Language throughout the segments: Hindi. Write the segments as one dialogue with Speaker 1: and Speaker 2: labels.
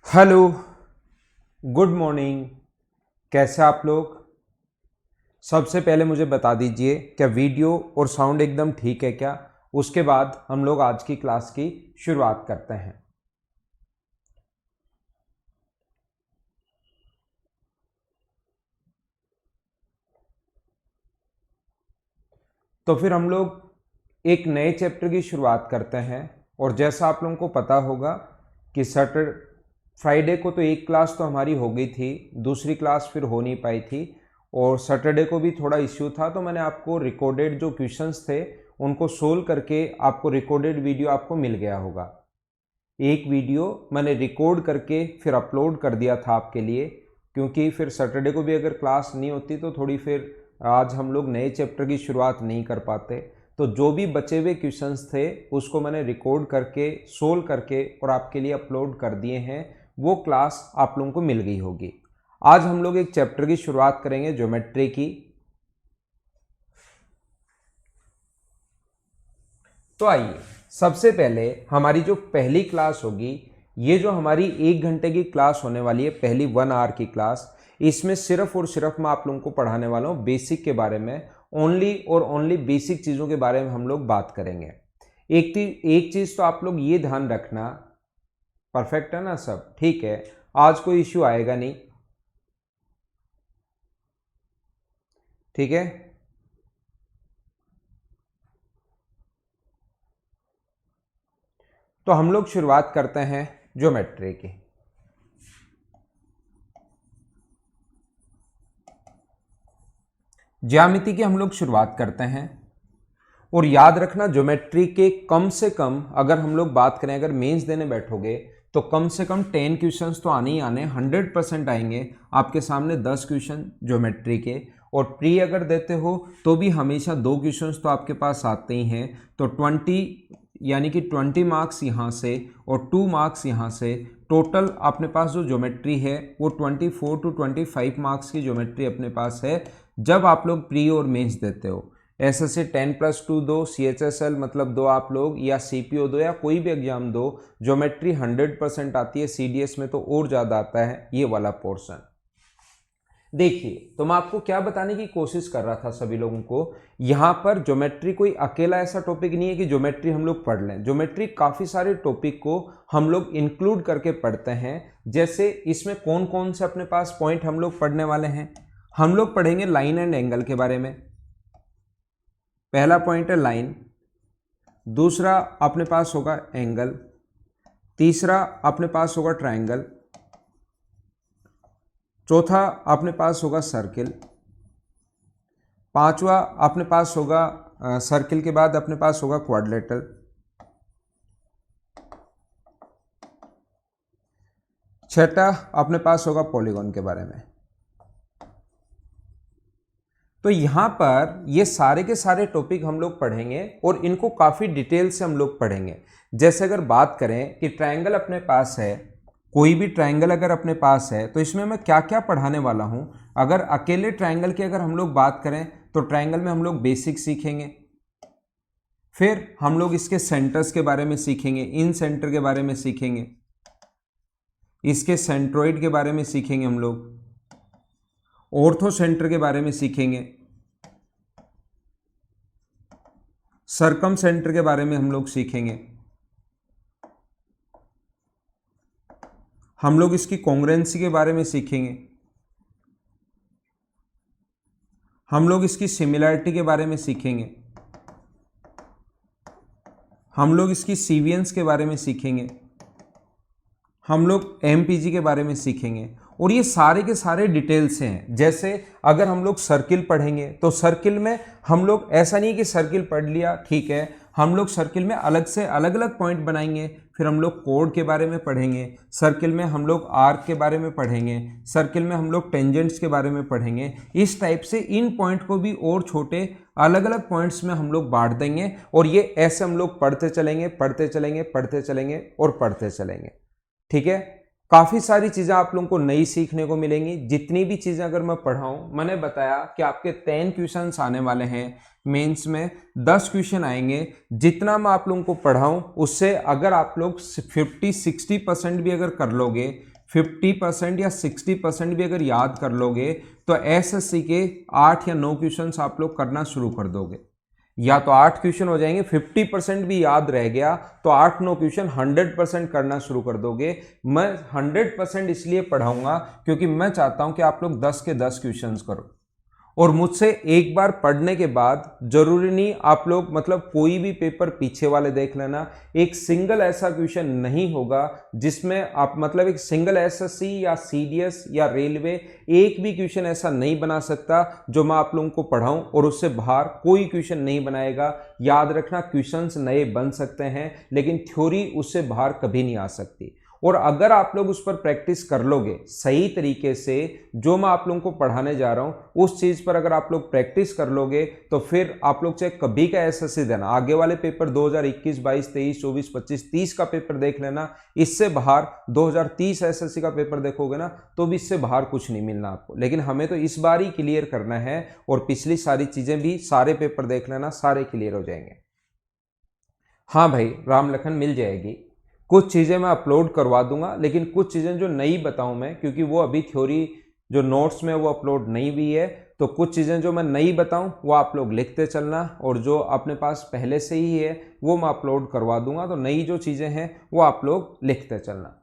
Speaker 1: Hello, good morning. कैसे आप लोग? सबसे पहले मुझे बता दीजिए क्या वीडियो और साउंड एकदम ठीक है क्या? उसके बाद हम लोग आज की क्लास की शुरुआत करते हैं। तो फिर हम लोग एक नए चैप्टर की शुरुआत करते हैं। और जैसा आप लोगों को पता होगा कि फ्राइडे को तो एक क्लास तो हमारी हो गई थी, दूसरी क्लास फिर हो नहीं पाई थी। और सैटरडे को भी थोड़ा इश्यू था, तो मैंने आपको रिकॉर्डेड जो क्वेश्चंस थे उनको सोल्व करके आपको रिकॉर्डेड वीडियो आपको मिल गया होगा। एक वीडियो मैंने रिकॉर्ड करके फिर अपलोड कर दिया था आपके लिए, क्योंकि फिर सैटरडे को भी अगर क्लास नहीं होती तो थोड़ी फिर आज हम लोग नए चैप्टर की शुरुआत नहीं कर पाते। तो जो भी बचे हुए क्वेश्चंस थे उसको मैंने रिकॉर्ड करके सोल्व करके और आपके लिए अपलोड कर दिए हैं। वो क्लास आप लोगों को मिल गई होगी। आज हम लोग एक चैप्टर की शुरुआत करेंगे, ज्योमेट्री की। तो आइए, सबसे पहले हमारी जो पहली क्लास होगी, ये जो हमारी 1 घंटे की क्लास होने वाली है, पहली 1 आवर की क्लास, इसमें सिर्फ और सिर्फ मैं आप लोगों को पढ़ाने वाला हूँ बेसिक के बारे में। ओनली और ओनली बेसिक चीज़ों के बारे में हम लोग बात करेंगे। एक चीज़ तो आप लोग ये ध्यान रखना, परफेक्ट है ना? सब ठीक है, आज कोई इश्यू आएगा नहीं, ठीक है? तो हम लोग शुरुआत करते हैं ज्योमेट्री की। ज्यामिति की हम लोग शुरुआत करते हैं। और याद रखना, ज्योमेट्री के कम से कम अगर हम लोग बात करें, अगर मेंस देने बैठोगे तो कम से कम 10 क्वेश्चंस तो आने ही आने, 100% आएंगे आपके सामने 10 क्वेश्चन ज्योमेट्री के। और प्री अगर देते हो तो भी हमेशा 2 क्वेश्चंस तो आपके पास आते ही हैं। तो 20 यानी कि 20 मार्क्स यहाँ से और 2 मार्क्स यहाँ से, टोटल अपने पास जो ज्योमेट्री है वो 24 to 25 मार्क्स की ज्योमेट्री अपने पास है जब आप लोग प्री और मेंस देते हो। एसएससी 10+2 दो, CHSL मतलब दो आप लोग, या CPO दो, या कोई भी एग्जाम दो, ज्योमेट्री 100% आती है। CDS में तो और ज़्यादा आता है ये वाला पोर्शन। देखिए, तो मैं आपको क्या बताने की कोशिश कर रहा था सभी लोगों को, यहां पर ज्योमेट्री कोई अकेला ऐसा टॉपिक नहीं है कि ज्योमेट्री हम लोग पढ़ लें। ज्योमेट्री काफ़ी सारे टॉपिक को हम लोग इंक्लूड करके पढ़ते हैं। जैसे इसमें कौन कौन से अपने पास पॉइंट हम लोग पढ़ने वाले हैं। हम लोग पढ़ेंगे लाइन एंड एंगल के बारे में। पहला पॉइंट है लाइन, दूसरा अपने पास होगा एंगल, तीसरा अपने पास होगा ट्रायंगल, चौथा अपने पास होगा सर्किल, पांचवा अपने पास होगा सर्किल के बाद अपने पास होगा क्वाड्रिलेटरल, छठा अपने पास होगा पॉलीगॉन के बारे में। तो यहां पर ये सारे के सारे टॉपिक हम लोग पढ़ेंगे और इनको काफी डिटेल से हम लोग पढ़ेंगे। जैसे अगर बात करें कि ट्रायंगल अपने पास है, कोई भी ट्रायंगल अगर अपने पास है तो इसमें मैं क्या क्या पढ़ाने वाला हूं। अगर अकेले ट्रायंगल की अगर हम लोग बात करें तो ट्रायंगल में हम लोग बेसिक सीखेंगे, फिर हम लोग इसके सेंटर्स के बारे में सीखेंगे, इन सेंटर के बारे में सीखेंगे, इसके सेंट्रोइड के बारे में सीखेंगे, हम लोग ऑर्थो सेंटर के बारे में सीखेंगे, सरकम सेंटर के बारे में हम लोग सीखेंगे, हम लोग इसकी कॉन्ग्रुएंसी के बारे में सीखेंगे, हम लोग इसकी सिमिलैरिटी के बारे में सीखेंगे, हम लोग इसकी सीवियंस के बारे में सीखेंगे, हम लोग एमपीजी के बारे में सीखेंगे। और ये सारे के सारे डिटेल से हैं। जैसे अगर हम लोग सर्किल पढ़ेंगे तो सर्किल में हम लोग ऐसा नहीं कि सर्किल पढ़ लिया ठीक है, हम लोग सर्किल में अलग से अलग अलग पॉइंट बनाएंगे। फिर हम लोग कोड के बारे में पढ़ेंगे, सर्किल में हम लोग आर्क के बारे में पढ़ेंगे, सर्किल में हम लोग टेंजेंट्स के बारे में पढ़ेंगे। इस टाइप से इन पॉइंट को भी और छोटे अलग अलग पॉइंट्स में हम लोग बांट देंगे। और ये ऐसे हम लोग पढ़ते चलेंगे पढ़ते चलेंगे पढ़ते चलेंगे और पढ़ते चलेंगे, ठीक है? काफी सारी चीजें आप लोगों को नई सीखने को मिलेंगी। जितनी भी चीजें अगर मैं पढ़ाऊं, मैंने बताया कि आपके 10 क्वेश्चंस आने वाले हैं मेंस में, 10 क्वेश्चन आएंगे। जितना मैं आप लोगों को पढ़ाऊं उससे अगर आप लोग 50-60% भी अगर कर लोगे 50% या 60% भी अगर याद कर लोगे तो एसएससी के 8 या 9 क्वेश्चंस आप लोग करना शुरू कर दोगे। या तो 8 क्वेश्चन हो जाएंगे, 50% भी याद रह गया तो 8-9 क्वेश्चन 100% करना शुरू कर दोगे। मैं 100% इसलिए पढ़ाऊंगा क्योंकि मैं चाहता हूं कि आप लोग 10 के 10 क्वेश्चंस करो। और मुझसे एक बार पढ़ने के बाद जरूरी नहीं आप लोग मतलब कोई भी पेपर पीछे वाले देख लेना, एक सिंगल ऐसा क्वेश्चन नहीं होगा जिसमें आप मतलब एक सिंगल एसएससी या सीडीएस या रेलवे एक भी क्वेश्चन ऐसा नहीं बना सकता जो मैं आप लोगों को पढ़ाऊं और उससे बाहर कोई क्वेश्चन नहीं बनाएगा। याद रखना, क्वेश्चंस नए बन सकते हैं लेकिन थ्योरी उससे बाहर कभी नहीं आ सकती। और अगर आप लोग उस पर प्रैक्टिस कर लोगे सही तरीके से, जो मैं आप लोगों को पढ़ाने जा रहा हूं उस चीज पर अगर आप लोग प्रैक्टिस कर लोगे तो फिर आप लोग चाहे कभी का एसएससी देना, आगे वाले पेपर 2021, 22, 23, 24, 25, 30 का पेपर देख लेना, इससे बाहर 2030 एसएससी का पेपर देखोगे ना तो भी इससे बाहर कुछ नहीं मिलना आपको। लेकिन हमें तो इस बार ही क्लियर करना है और पिछली सारी चीजें भी, सारे पेपर देख लेना, सारे क्लियर हो जाएंगे। हाँ भाई, राम लखन मिल जाएगी। कुछ चीज़ें मैं अपलोड करवा दूंगा लेकिन कुछ चीज़ें जो नहीं बताऊं मैं, क्योंकि वो अभी थ्योरी जो नोट्स में वो अपलोड नहीं हुई है, तो कुछ चीज़ें जो मैं नहीं बताऊं वो आप लोग लिखते चलना और जो अपने पास पहले से ही है वो मैं अपलोड करवा दूंगा। तो नई जो चीज़ें हैं वो आप लोग लिखते चलना।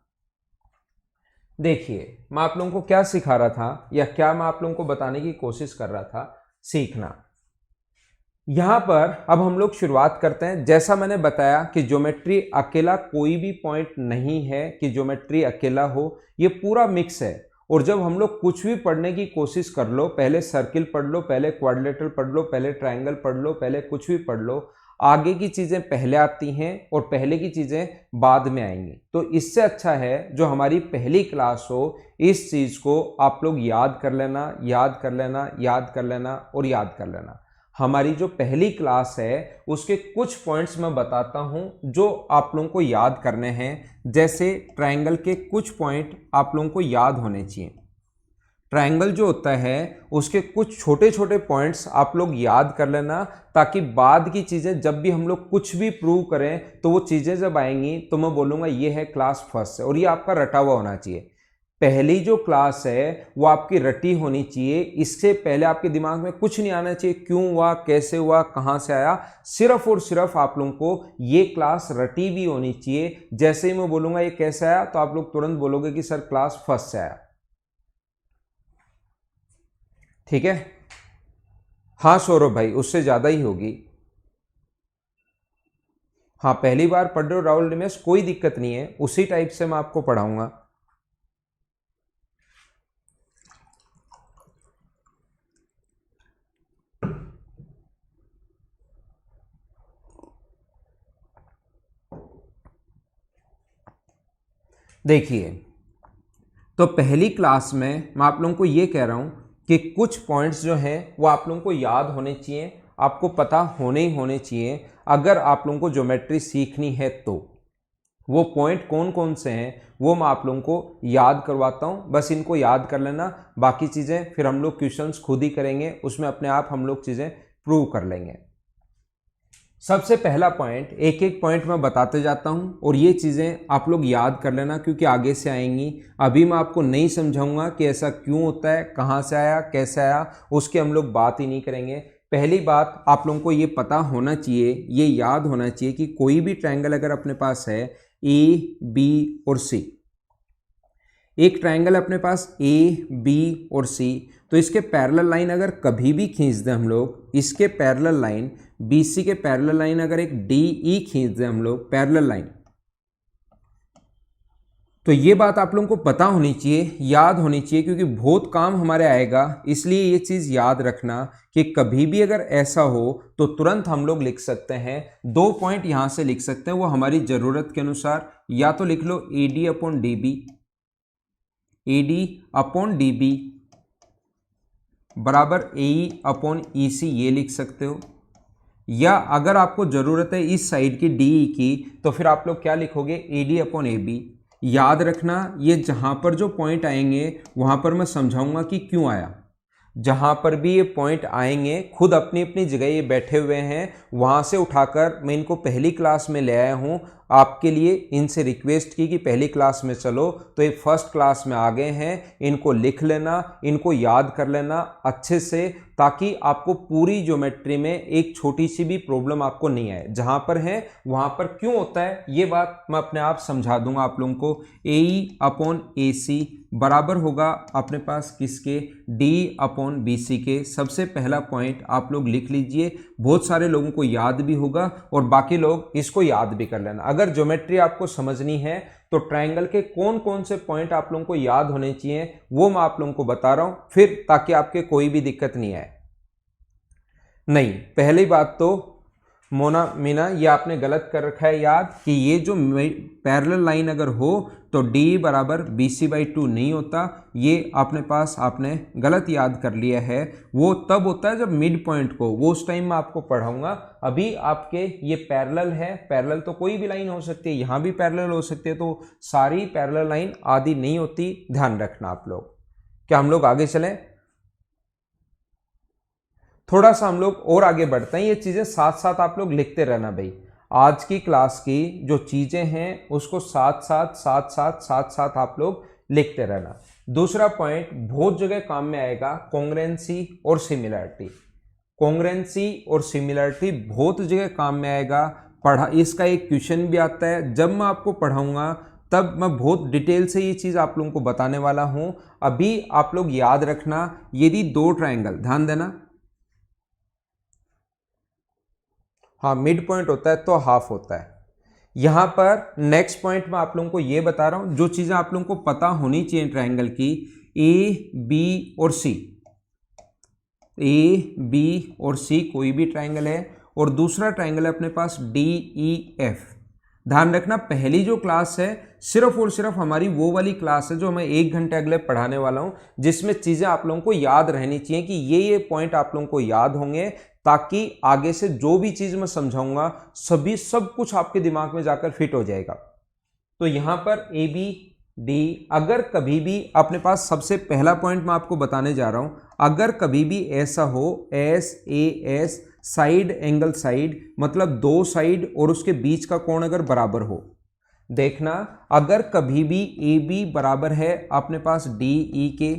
Speaker 1: देखिए, मैं आप लोगों को क्या सिखा रहा था या क्या मैं आप लोगों को बताने की कोशिश कर रहा था, सीखना। यहां पर अब हम लोग शुरुआत करते हैं। जैसा मैंने बताया कि ज्योमेट्री अकेला कोई भी पॉइंट नहीं है कि ज्योमेट्री अकेला हो, ये पूरा मिक्स है। और जब हम लोग कुछ भी पढ़ने की कोशिश कर लो, पहले सर्किल पढ़ लो, पहले क्वाड्रिलेटरल पढ़ लो, पहले ट्रायंगल पढ़ लो, पहले कुछ भी पढ़ लो, आगे की चीजें पहले आती हैं और पहले की चीजें बाद में आएंगी। तो इससे अच्छा है जो हमारी पहली क्लास हो, इस चीज को आप लोग याद कर लेना, याद कर लेना, याद कर लेना और याद कर लेना। हमारी जो पहली क्लास है उसके कुछ पॉइंट्स मैं बताता हूं जो आप लोगों को याद करने हैं। जैसे ट्रायंगल के कुछ पॉइंट आप लोगों को याद होने चाहिए। ट्रायंगल जो होता है उसके कुछ छोटे छोटे पॉइंट्स आप लोग याद कर लेना, ताकि बाद की चीज़ें जब भी हम लोग कुछ भी प्रूव करें तो वो चीज़ें जब आएंगी तो मैं बोलूँगा ये है क्लास फर्स्ट और ये आपका रटा हुआ होना चाहिए। पहली जो क्लास है वो आपकी रटी होनी चाहिए। इससे पहले आपके दिमाग में कुछ नहीं आना चाहिए, क्यों हुआ, कैसे हुआ, कहां से आया। सिर्फ और सिर्फ आप लोगों को ये क्लास रटी भी होनी चाहिए। जैसे ही मैं बोलूंगा ये कैसे आया तो आप लोग तुरंत बोलोगे कि सर क्लास फर्स्ट से आया। ठीक है? हाँ सौरभ भाई, उससे ज्यादा ही होगी। हाँ, पहली बार पढ़ रहे हो राहुल रमेश, कोई दिक्कत नहीं है, उसी टाइप से मैं आपको पढ़ाऊंगा। देखिए, तो पहली क्लास में मैं आप लोगों को ये कह रहा हूं कि कुछ पॉइंट्स जो हैं वो आप लोगों को याद होने चाहिए, आपको पता होने ही होने चाहिए अगर आप लोगों को ज्योमेट्री सीखनी है। तो वो पॉइंट कौन कौन से हैं वो मैं आप लोगों को याद करवाता हूं, बस इनको याद कर लेना। बाकी चीज़ें फिर हम लोग क्वेश्चंस खुद ही करेंगे, उसमें अपने आप हम लोग चीज़ें प्रूव कर लेंगे। सबसे पहला पॉइंट, एक एक पॉइंट मैं बताते जाता हूं और ये चीज़ें आप लोग याद कर लेना क्योंकि आगे से आएंगी। अभी मैं आपको नहीं समझाऊंगा कि ऐसा क्यों होता है, कहाँ से आया, कैसे आया, उसकी हम लोग बात ही नहीं करेंगे। पहली बात, आप लोगों को ये पता होना चाहिए, ये याद होना चाहिए कि कोई भी ट्रायंगल अगर अपने पास है ए, बी और सी, एक ट्रायंगल अपने पास ए, बी और सी, तो इसके पैरेलल लाइन अगर कभी भी खींच दें हम लोग, इसके पैरेलल लाइन BC के पैरेलल लाइन अगर एक DE खींच दें हम लोग पैरेलल लाइन, तो ये बात आप लोगों को पता होनी चाहिए, याद होनी चाहिए, क्योंकि बहुत काम हमारे आएगा। इसलिए ये चीज़ याद रखना कि कभी भी अगर ऐसा हो तो तुरंत हम लोग लिख सकते हैं। 2 पॉइंट यहाँ से लिख सकते हैं, वो हमारी ज़रूरत के अनुसार। या तो लिख लो AD upon DB, AD upon DB बराबर AE अपॉन EC, ये लिख सकते हो। या अगर आपको ज़रूरत है इस साइड की DE की, तो फिर आप लोग क्या लिखोगे, AD अपॉन AB। याद रखना, ये जहाँ पर जो पॉइंट आएंगे वहाँ पर मैं समझाऊंगा कि क्यों आया। जहां पर भी ये पॉइंट आएंगे खुद अपनी अपनी जगह ये बैठे हुए हैं, वहां से उठाकर मैं इनको पहली क्लास में ले आया हूं आपके लिए। इनसे रिक्वेस्ट की कि पहली क्लास में चलो, तो ये फर्स्ट क्लास में आ गए हैं। इनको लिख लेना, इनको याद कर लेना अच्छे से, ताकि आपको पूरी ज्योमेट्री में एक छोटी सी भी प्रॉब्लम आपको नहीं आए। जहां पर है वहां पर क्यों होता है ये बात मैं अपने आप समझा दूंगा आप लोगों को। AE/AC बराबर होगा अपने पास किसके, D/BC के। सबसे पहला पॉइंट आप लोग लिख लीजिए, बहुत सारे लोगों को याद भी होगा और बाकी लोग इसको याद भी कर लेना। अगर ज्योमेट्री आपको समझनी है तो ट्रायंगल के कौन कौन से पॉइंट आप लोगों को याद होने चाहिए वो मैं आप लोगों को बता रहा हूं, फिर ताकि आपके कोई भी दिक्कत नहीं आए। नहीं, पहली बात तो मोना मीना ये आपने गलत कर रखा है याद, कि ये जो पैरेलल लाइन अगर हो तो D बराबर BC/2 नहीं होता। ये आपने पास आपने गलत याद कर लिया है। वो तब होता है जब मिड पॉइंट को, वो उस टाइम मैं आपको पढ़ाऊंगा। अभी आपके ये पैरेलल है, पैरेलल तो कोई भी लाइन हो सकती है, यहाँ भी पैरेलल हो सकती है, तो सारी पैरेलल लाइन आदि नहीं होती, ध्यान रखना आप लोग। क्या हम लोग आगे चलें? थोड़ा सा हम लोग और आगे बढ़ते हैं। ये चीजें साथ साथ आप लोग लिखते रहना भाई। आज की क्लास की जो चीजें हैं उसको साथ साथ आप लोग लिखते रहना। दूसरा पॉइंट बहुत जगह काम में आएगा, कॉन्ग्रुएंसी और सिमिलरिटी। कॉन्ग्रुएंसी और सिमिलरिटी बहुत जगह काम में आएगा। इसका एक क्वेश्चन भी आता है। जब मैं आपको पढ़ाऊंगा तब मैं बहुत डिटेल से ये चीज आप लोगों को बताने वाला हूं। अभी आप लोग याद रखना, यदि दो ट्रायंगल, ध्यान देना, हाँ मिड पॉइंट होता है तो हाफ होता है। यहां पर नेक्स्ट पॉइंट में आप लोगों को यह बता रहा हूं, जो चीजें आप लोगों को पता होनी चाहिए ट्रायंगल की, AB और C। AB और C कोई भी ट्रायंगल है, और दूसरा ट्रायंगल है अपने पास DEF। ध्यान रखना, पहली जो क्लास है सिर्फ और सिर्फ हमारी वो वाली क्लास है जो मैं 1 घंटे अगले पढ़ाने वाला हूं, जिसमें चीजें आप लोगों को याद रहनी चाहिए कि ये पॉइंट आप लोगों को याद होंगे, ताकि आगे से जो भी चीज मैं समझाऊंगा सब कुछ आपके दिमाग में जाकर फिट हो जाएगा। तो यहां पर ABD, अगर कभी भी अपने पास, सबसे पहला पॉइंट मैं आपको बताने जा रहा हूं, अगर कभी भी ऐसा हो SAS साइड एंगल साइड, मतलब दो साइड और उसके बीच का कोण अगर बराबर हो, देखना अगर कभी भी AB बराबर है अपने पास DE के,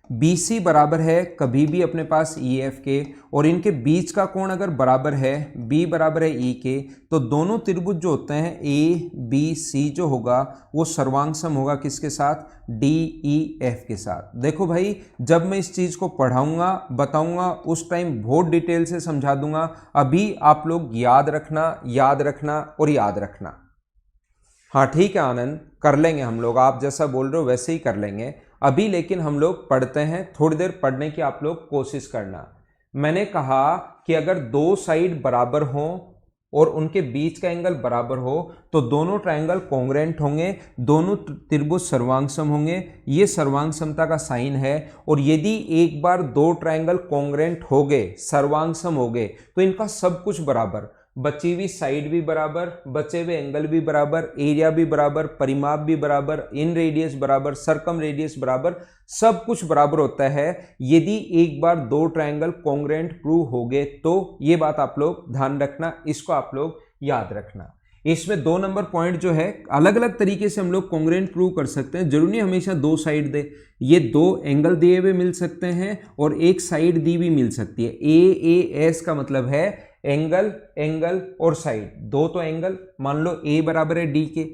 Speaker 1: BC बराबर है कभी भी अपने पास EF के, और इनके बीच का कोण अगर बराबर है, B बराबर है E के, तो दोनों त्रिभुज जो होते हैं ABC जो होगा वो सर्वांगसम होगा किसके साथ, DEF के साथ। देखो भाई, जब मैं इस चीज को पढ़ाऊंगा बताऊंगा उस टाइम बहुत डिटेल से समझा दूंगा। अभी आप लोग याद रखना, याद रखना और याद रखना। हाँ ठीक है आनंद, कर लेंगे हम लोग, आप जैसा बोल रहे हो वैसे ही कर लेंगे अभी। लेकिन हम लोग पढ़ते हैं, थोड़ी देर पढ़ने की आप लोग कोशिश करना। मैंने कहा कि अगर दो साइड बराबर हों और उनके बीच का एंगल बराबर हो तो दोनों ट्रायंगल कॉन्ग्रुएंट होंगे, दोनों त्रिभुज सर्वांगसम होंगे। ये सर्वांगसमता का साइन है। और यदि एक बार दो ट्रायंगल कॉन्ग्रुएंट हो गए, सर्वांगसम हो गए, तो इनका सब कुछ बराबर, बची हुई साइड भी बराबर, बचे हुए एंगल भी बराबर, एरिया भी बराबर, परिमाप भी बराबर, इन रेडियस बराबर, सरकम रेडियस बराबर, सब कुछ बराबर होता है यदि एक बार दो ट्रायंगल कॉन्ग्रुएंट प्रूव हो गए। तो ये बात आप लोग ध्यान रखना, इसको आप लोग याद रखना। इसमें 2 नंबर पॉइंट जो है, अलग अलग तरीके से हम लोग कॉन्ग्रुएंट प्रूव कर सकते हैं। जरूरी नहीं हमेशा दो साइड दे, ये दो एंगल दिए हुए मिल सकते हैं और एक साइड दी भी मिल सकती है। AAS का मतलब है एंगल, एंगल और साइड। दो तो एंगल, मान लो A बराबर है D के,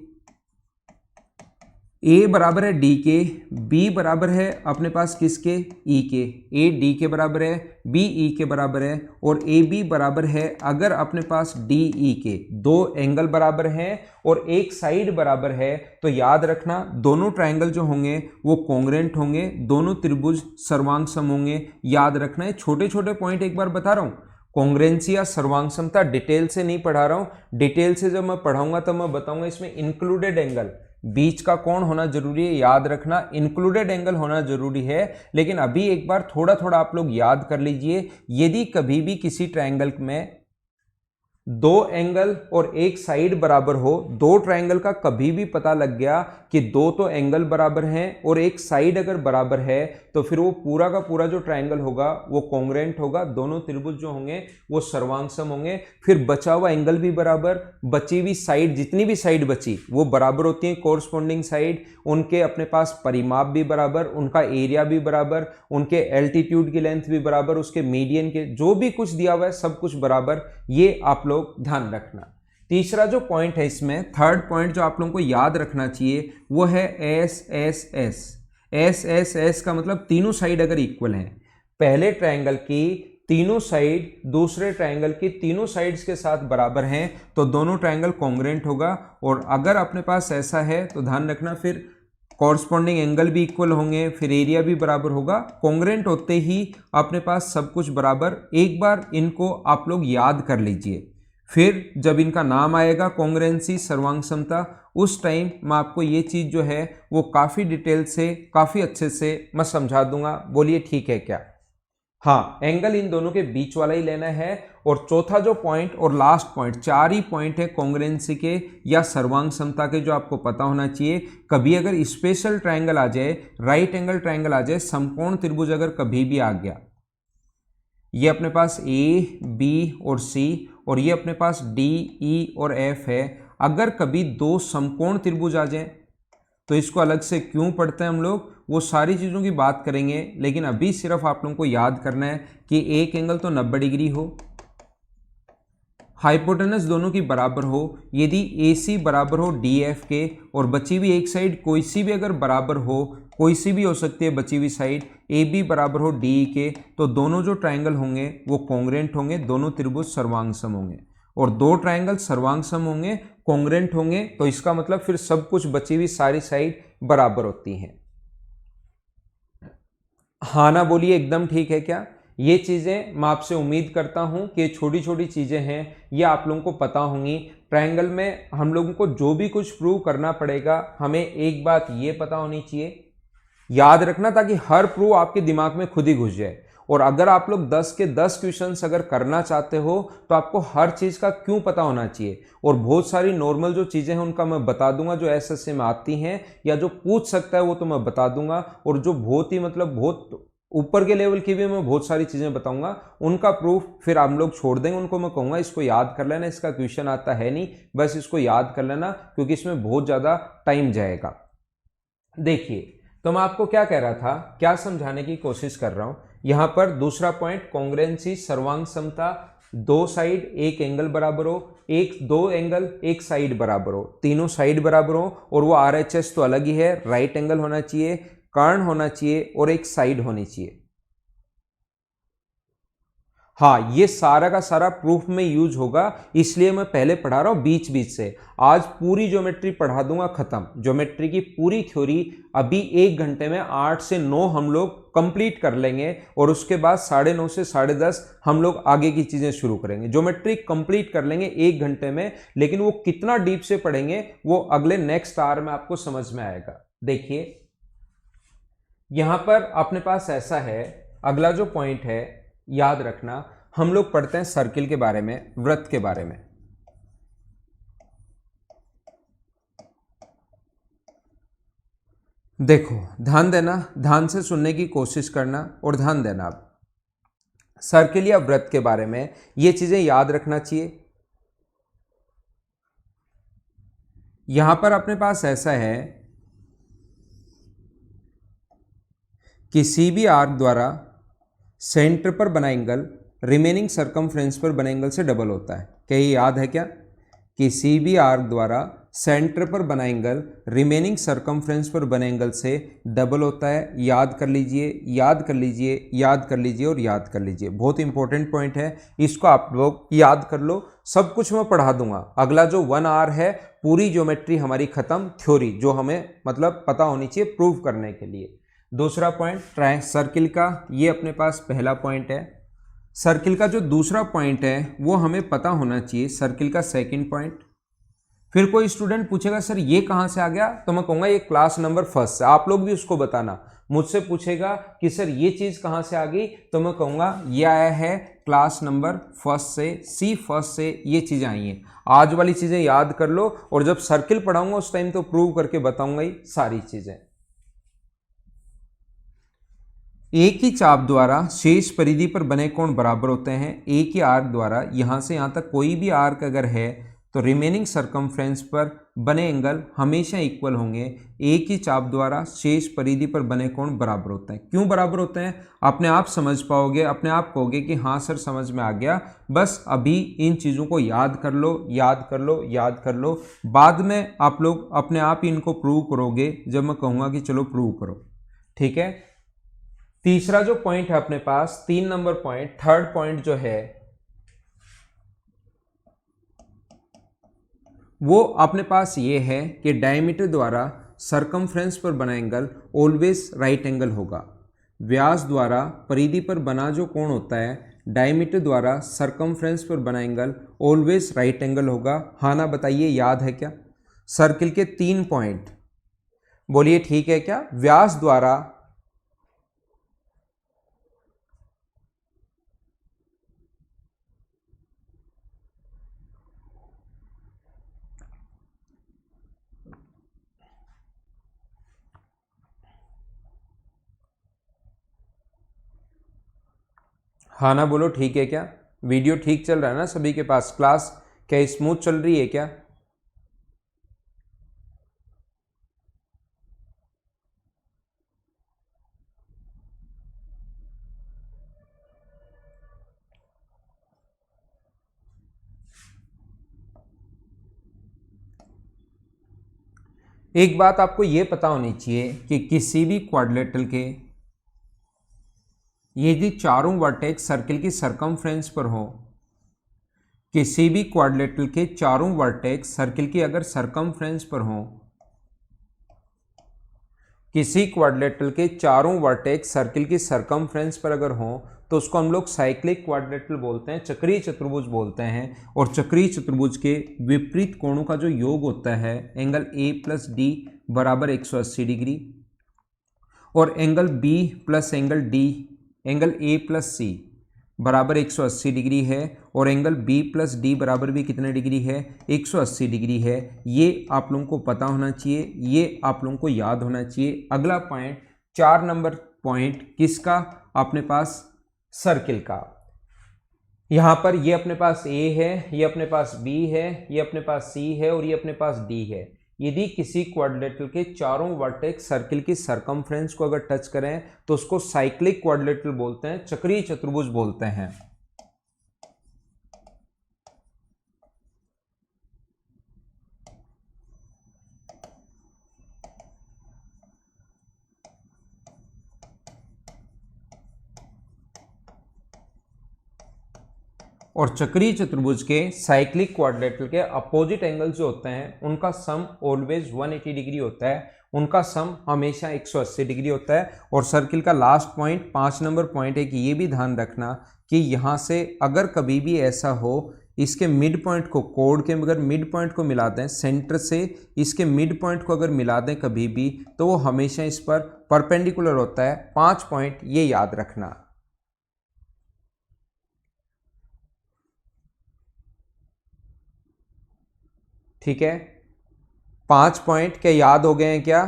Speaker 1: A बराबर है D के, B बराबर है अपने पास किसके, E के। A D के बराबर है, B E के बराबर है, और AB बराबर है अगर अपने पास DE के। दो एंगल बराबर हैं और एक साइड बराबर है, तो याद रखना दोनों ट्रायंगल जो होंगे वो कॉन्ग्रुएंट होंगे, दोनों त्रिभुज सर्वांगसम होंगे। याद रखना है, छोटे छोटे पॉइंट एक बार बता रहा हूं। कॉन्ग्रुएंसी या सर्वांगसमता डिटेल से नहीं पढ़ा रहा हूं, डिटेल से जब मैं पढ़ाऊंगा तब मैं बताऊंगा। इसमें इंक्लूडेड एंगल, बीच का कोण होना जरूरी है, याद रखना इंक्लूडेड एंगल होना जरूरी है। लेकिन अभी एक बार थोड़ा थोड़ा आप लोग याद कर लीजिए। यदि कभी भी किसी ट्रायंगल में दो एंगल और एक साइड बराबर हो, दो ट्रायंगल का कभी भी पता लग गया कि दो तो एंगल बराबर हैं और एक साइड अगर बराबर है तो फिर वो पूरा का पूरा जो ट्रायंगल होगा वो कॉन्ग्रुएंट होगा, दोनों त्रिभुज जो होंगे वो सर्वांगसम होंगे। फिर बचा हुआ एंगल भी बराबर, बची हुई साइड, जितनी भी साइड बची वो बराबर होती है कोरस्पॉन्डिंग साइड, उनके अपने पास परिमाप भी बराबर, उनका एरिया भी बराबर, उनके एल्टीट्यूड की लेंथ भी बराबर, उसके मीडियन के जो भी कुछ दिया हुआ है सब कुछ बराबर। ये आप लोग ध्यान रखना। तीसरा जो पॉइंट है इसमें, थर्ड पॉइंट जो आप लोगों को याद रखना चाहिए वो है S S S. S S S का मतलब तीनों साइड अगर इक्वल हैं, पहले ट्रायंगल की तीनों साइड दूसरे ट्रायंगल की तीनों साइड्स के साथ बराबर हैं तो दोनों ट्रायंगल कॉन्ग्रुएंट होगा। और अगर अपने पास ऐसा है तो ध्यान रखना फिर कॉरस्पॉन्डिंग एंगल भी इक्वल होंगे, फिर एरिया भी बराबर होगा। कॉन्ग्रुएंट होते ही अपने पास सब कुछ बराबर। एक बार इनको आप लोग याद कर लीजिए, फिर जब इनका नाम आएगा कॉन्ग्रुएंसी सर्वांग समता, उस टाइम मैं आपको ये चीज़ जो है वो काफ़ी डिटेल से काफ़ी अच्छे से मैं समझा दूंगा। बोलिए ठीक है क्या? हाँ, एंगल इन दोनों के बीच वाला ही लेना है। और चौथा जो पॉइंट और लास्ट पॉइंट, चार ही पॉइंट है कॉन्ग्रुएंसी के या सर्वांग समता के जो आपको पता होना चाहिए। कभी अगर स्पेशल ट्रायंगल आ जाए, राइट एंगल ट्रायंगल आ जाए, समकोण त्रिभुज अगर कभी भी आ गया, ये अपने पास ए बी और सी और ये अपने पास डी ई और एफ है, अगर कभी दो समकोण त्रिभुज आ जाए तो इसको अलग से क्यों पढ़ते हैं हम लोग, वो सारी चीज़ों की बात करेंगे। लेकिन अभी सिर्फ आप लोगों को याद करना है कि एक एंगल तो 90 डिग्री हो, हाइपोटेनस दोनों की बराबर हो, यदि ए सी बराबर हो डी एफ के, और बची हुई एक साइड कोई सी भी अगर बराबर हो, कोई सी भी हो सकती है बची हुई साइड, ए बी बराबर हो डी ई के, तो दोनों जो ट्रायंगल होंगे वो कॉन्ग्रुएंट होंगे, दोनों त्रिभुज सर्वांगसम होंगे। और दो ट्रायंगल सर्वांगसम होंगे, कॉन्ग्रुएंट होंगे, तो इसका मतलब फिर सब कुछ बची हुई सारी साइड बराबर होती हैं। हाँ ना बोलिए, एकदम ठीक है क्या? ये चीज़ें मैं आपसे उम्मीद करता हूँ कि छोटी छोटी चीज़ें हैं ये आप लोगों को पता होंगी। ट्रायंगल में हम लोगों को जो भी कुछ प्रूव करना पड़ेगा, हमें एक बात ये पता होनी चाहिए, याद रखना, ताकि हर प्रूव आपके दिमाग में खुद ही घुस जाए। और अगर आप लोग 10 के 10 क्वेश्चंस अगर करना चाहते हो तो आपको हर चीज़ का क्यों पता होना चाहिए। और बहुत सारी नॉर्मल जो चीज़ें हैं उनका मैं बता दूंगा, जो एसएससी में आती हैं या जो पूछ सकता है वो तो मैं बता दूंगा। और जो बहुत ही मतलब बहुत ऊपर के लेवल की भी मैं बहुत सारी चीज़ें बताऊंगा, उनका प्रूफ फिर हम लोग छोड़ देंगे। उनको मैं कहूँगा इसको याद कर लेना, इसका क्वेश्चन आता है नहीं, बस इसको याद कर लेना, क्योंकि इसमें बहुत ज़्यादा टाइम जाएगा। देखिए, तो मैं आपको क्या कह रहा था, क्या समझाने की कोशिश कर रहा हूं। यहां पर दूसरा पॉइंट कॉन्ग्रुएंसी सर्वांग समता, दो साइड एक एंगल बराबर हो, एक दो एंगल एक साइड बराबर हो, तीनों साइड बराबर हो, और वो आरएचएस तो अलग ही है, राइट एंगल होना चाहिए, कर्ण होना चाहिए और एक साइड होनी चाहिए। हाँ, ये सारा का सारा प्रूफ में यूज होगा, इसलिए मैं पहले पढ़ा रहा हूं बीच बीच से। आज पूरी ज्योमेट्री पढ़ा दूंगा खत्म, ज्योमेट्री की पूरी थ्योरी अभी 1 घंटे में 8 से 9 हम लोग कंप्लीट कर लेंगे, और उसके बाद 9:30 से 10:30 हम लोग आगे की चीजें शुरू करेंगे। ज्योमेट्री कंप्लीट कर लेंगे 1 घंटे में, लेकिन वो कितना डीप से पढ़ेंगे वो अगले नेक्स्ट आवर में आपको समझ में आएगा। देखिए, यहां पर अपने पास ऐसा है, अगला जो पॉइंट है याद रखना, हम लोग पढ़ते हैं सर्किल के बारे में, वृत्त के बारे में। देखो, ध्यान देना, ध्यान से सुनने की कोशिश करना और ध्यान देना। अब सर्किल या वृत्त के बारे में ये चीजें याद रखना चाहिए। यहां पर अपने पास ऐसा है, किसी भी आर्क द्वारा सेंटर पर बना एंगल रिमेनिंग सरकमफ्रेंस पर बने एंगल से डबल होता है। क्या ये याद है क्या? किसी भी आर्क द्वारा सेंटर पर बना एंगल रिमेनिंग सरकमफ्रेंस पर बने एंगल से डबल होता है। याद कर लीजिए, याद कर लीजिए, याद कर लीजिए और याद कर लीजिए। बहुत इंपॉर्टेंट पॉइंट है, इसको आप लोग याद कर लो। सब कुछ मैं पढ़ा दूंगा। अगला जो 1 आवर है, पूरी ज्योमेट्री हमारी खत्म, थ्योरी जो हमें मतलब पता होनी चाहिए प्रूव करने के लिए। दूसरा पॉइंट सर्किल का, ये अपने पास पहला पॉइंट है। सर्किल का जो दूसरा पॉइंट है वो हमें पता होना चाहिए, सर्किल का सेकंड पॉइंट। फिर कोई स्टूडेंट पूछेगा सर ये कहाँ से आ गया, तो मैं कहूँगा ये क्लास नंबर फर्स्ट से। आप लोग भी उसको बताना। मुझसे पूछेगा कि सर ये चीज़ कहाँ से आ गई, तो मैं कहूँगा ये आया है क्लास नंबर फर्स्ट से, सी फर्स्ट से ये चीज़ें आई हैं। आज वाली चीज़ें याद कर लो, और जब सर्किल पढ़ाऊंगा उस टाइम तो प्रूव करके बताऊंगा ही सारी चीज़ें। एक ही चाप द्वारा शेष परिधि पर बने कोण बराबर होते हैं। एक ही आर्क द्वारा यहां से यहां तक कोई भी आर्क अगर है तो रिमेनिंग सरकमफ्रेंस पर बने एंगल हमेशा इक्वल होंगे। एक ही चाप द्वारा शेष परिधि पर बने कोण बराबर होते हैं। क्यों बराबर होते हैं अपने आप समझ पाओगे, अपने आप कहोगे कि हाँ सर समझ में आ गया। बस अभी इन चीज़ों को याद कर लो, याद कर लो, याद कर लो। बाद में आप लोग अपने आप ही इनको प्रूव करोगे जब मैं कहूँगा कि चलो प्रूव करो। ठीक है। तीसरा जो पॉइंट है अपने पास, 3 नंबर पॉइंट, थर्ड पॉइंट जो है वो अपने पास ये है कि डायमीटर द्वारा सरकमफ्रेंस पर बना एंगल ऑलवेज राइट एंगल होगा। व्यास द्वारा परिधि पर बना जो कोण होता है डायमीटर द्वारा सरकमफ्रेंस पर बना एंगल ऑलवेज राइट एंगल होगा। हाँ ना बताइए, याद है क्या? सर्किल के 3 पॉइंट बोलिए, ठीक है क्या? व्यास द्वारा हाँ ना बोलो, ठीक है क्या? वीडियो ठीक चल रहा है ना सभी के पास? क्लास क्या स्मूथ चल रही है क्या? एक बात आपको यह पता होनी चाहिए कि किसी भी क्वाड्रिलेटरल के यदि चारों वर्टेक्स सर्किल की सरकमफ्रेंस पर हो, किसी भी क्वाड्रिलेटरल के चारों वर्टेक्स सर्किल की अगर सरकमफ्रेंस पर हो, किसी क्वाड्रिलेटरल के चारों वर्टेक्स सर्किल की सरकमफ्रेंस पर अगर हो तो उसको हम लोग साइक्लिक क्वाड्रिलेटरल बोलते हैं, चक्रीय चतुर्भुज बोलते हैं। और चक्रीय चतुर्भुज के विपरीत कोणों का जो योग होता है एंगल ए प्लस डी बराबर 180 डिग्री, और angle B plus angle D, angle A plus C बराबर 180 डिग्री है, और एंगल बी प्लस डी बराबर भी कितने डिग्री है? 180 डिग्री है। ये आप लोगों को पता होना चाहिए, ये आप लोगों को याद होना चाहिए। अगला पॉइंट 4 नंबर पॉइंट किसका? अपने पास सर्किल का। यहां पर ये अपने पास ए है, ये अपने पास बी है, ये अपने पास सी है, और ये अपने पास डी है। यदि किसी क्वाड्रिलेटरल के चारों वर्टेक्स सर्किल की सरकमफ्रेंस को अगर टच करें तो उसको साइक्लिक क्वाड्रिलेटरल बोलते हैं, चक्रीय चतुर्भुज बोलते हैं। और चक्रीय चतुर्भुज के साइक्लिक क्वाड्रिलेटरल के अपोजिट एंगल जो होते हैं उनका सम ऑलवेज 180 डिग्री होता है, उनका सम हमेशा 180 डिग्री होता है। और सर्किल का लास्ट पॉइंट 5 नंबर पॉइंट है कि ये भी ध्यान रखना कि यहाँ से अगर कभी भी ऐसा हो इसके मिड पॉइंट को, कोड के अगर मिड पॉइंट को मिला दें, सेंटर से इसके मिड पॉइंट को अगर मिला दें कभी भी, तो वो हमेशा इस पर परपेंडिकुलर होता है। 5 पॉइंट ये याद रखना। ठीक है, 5 पॉइंट क्या याद हो गए हैं क्या?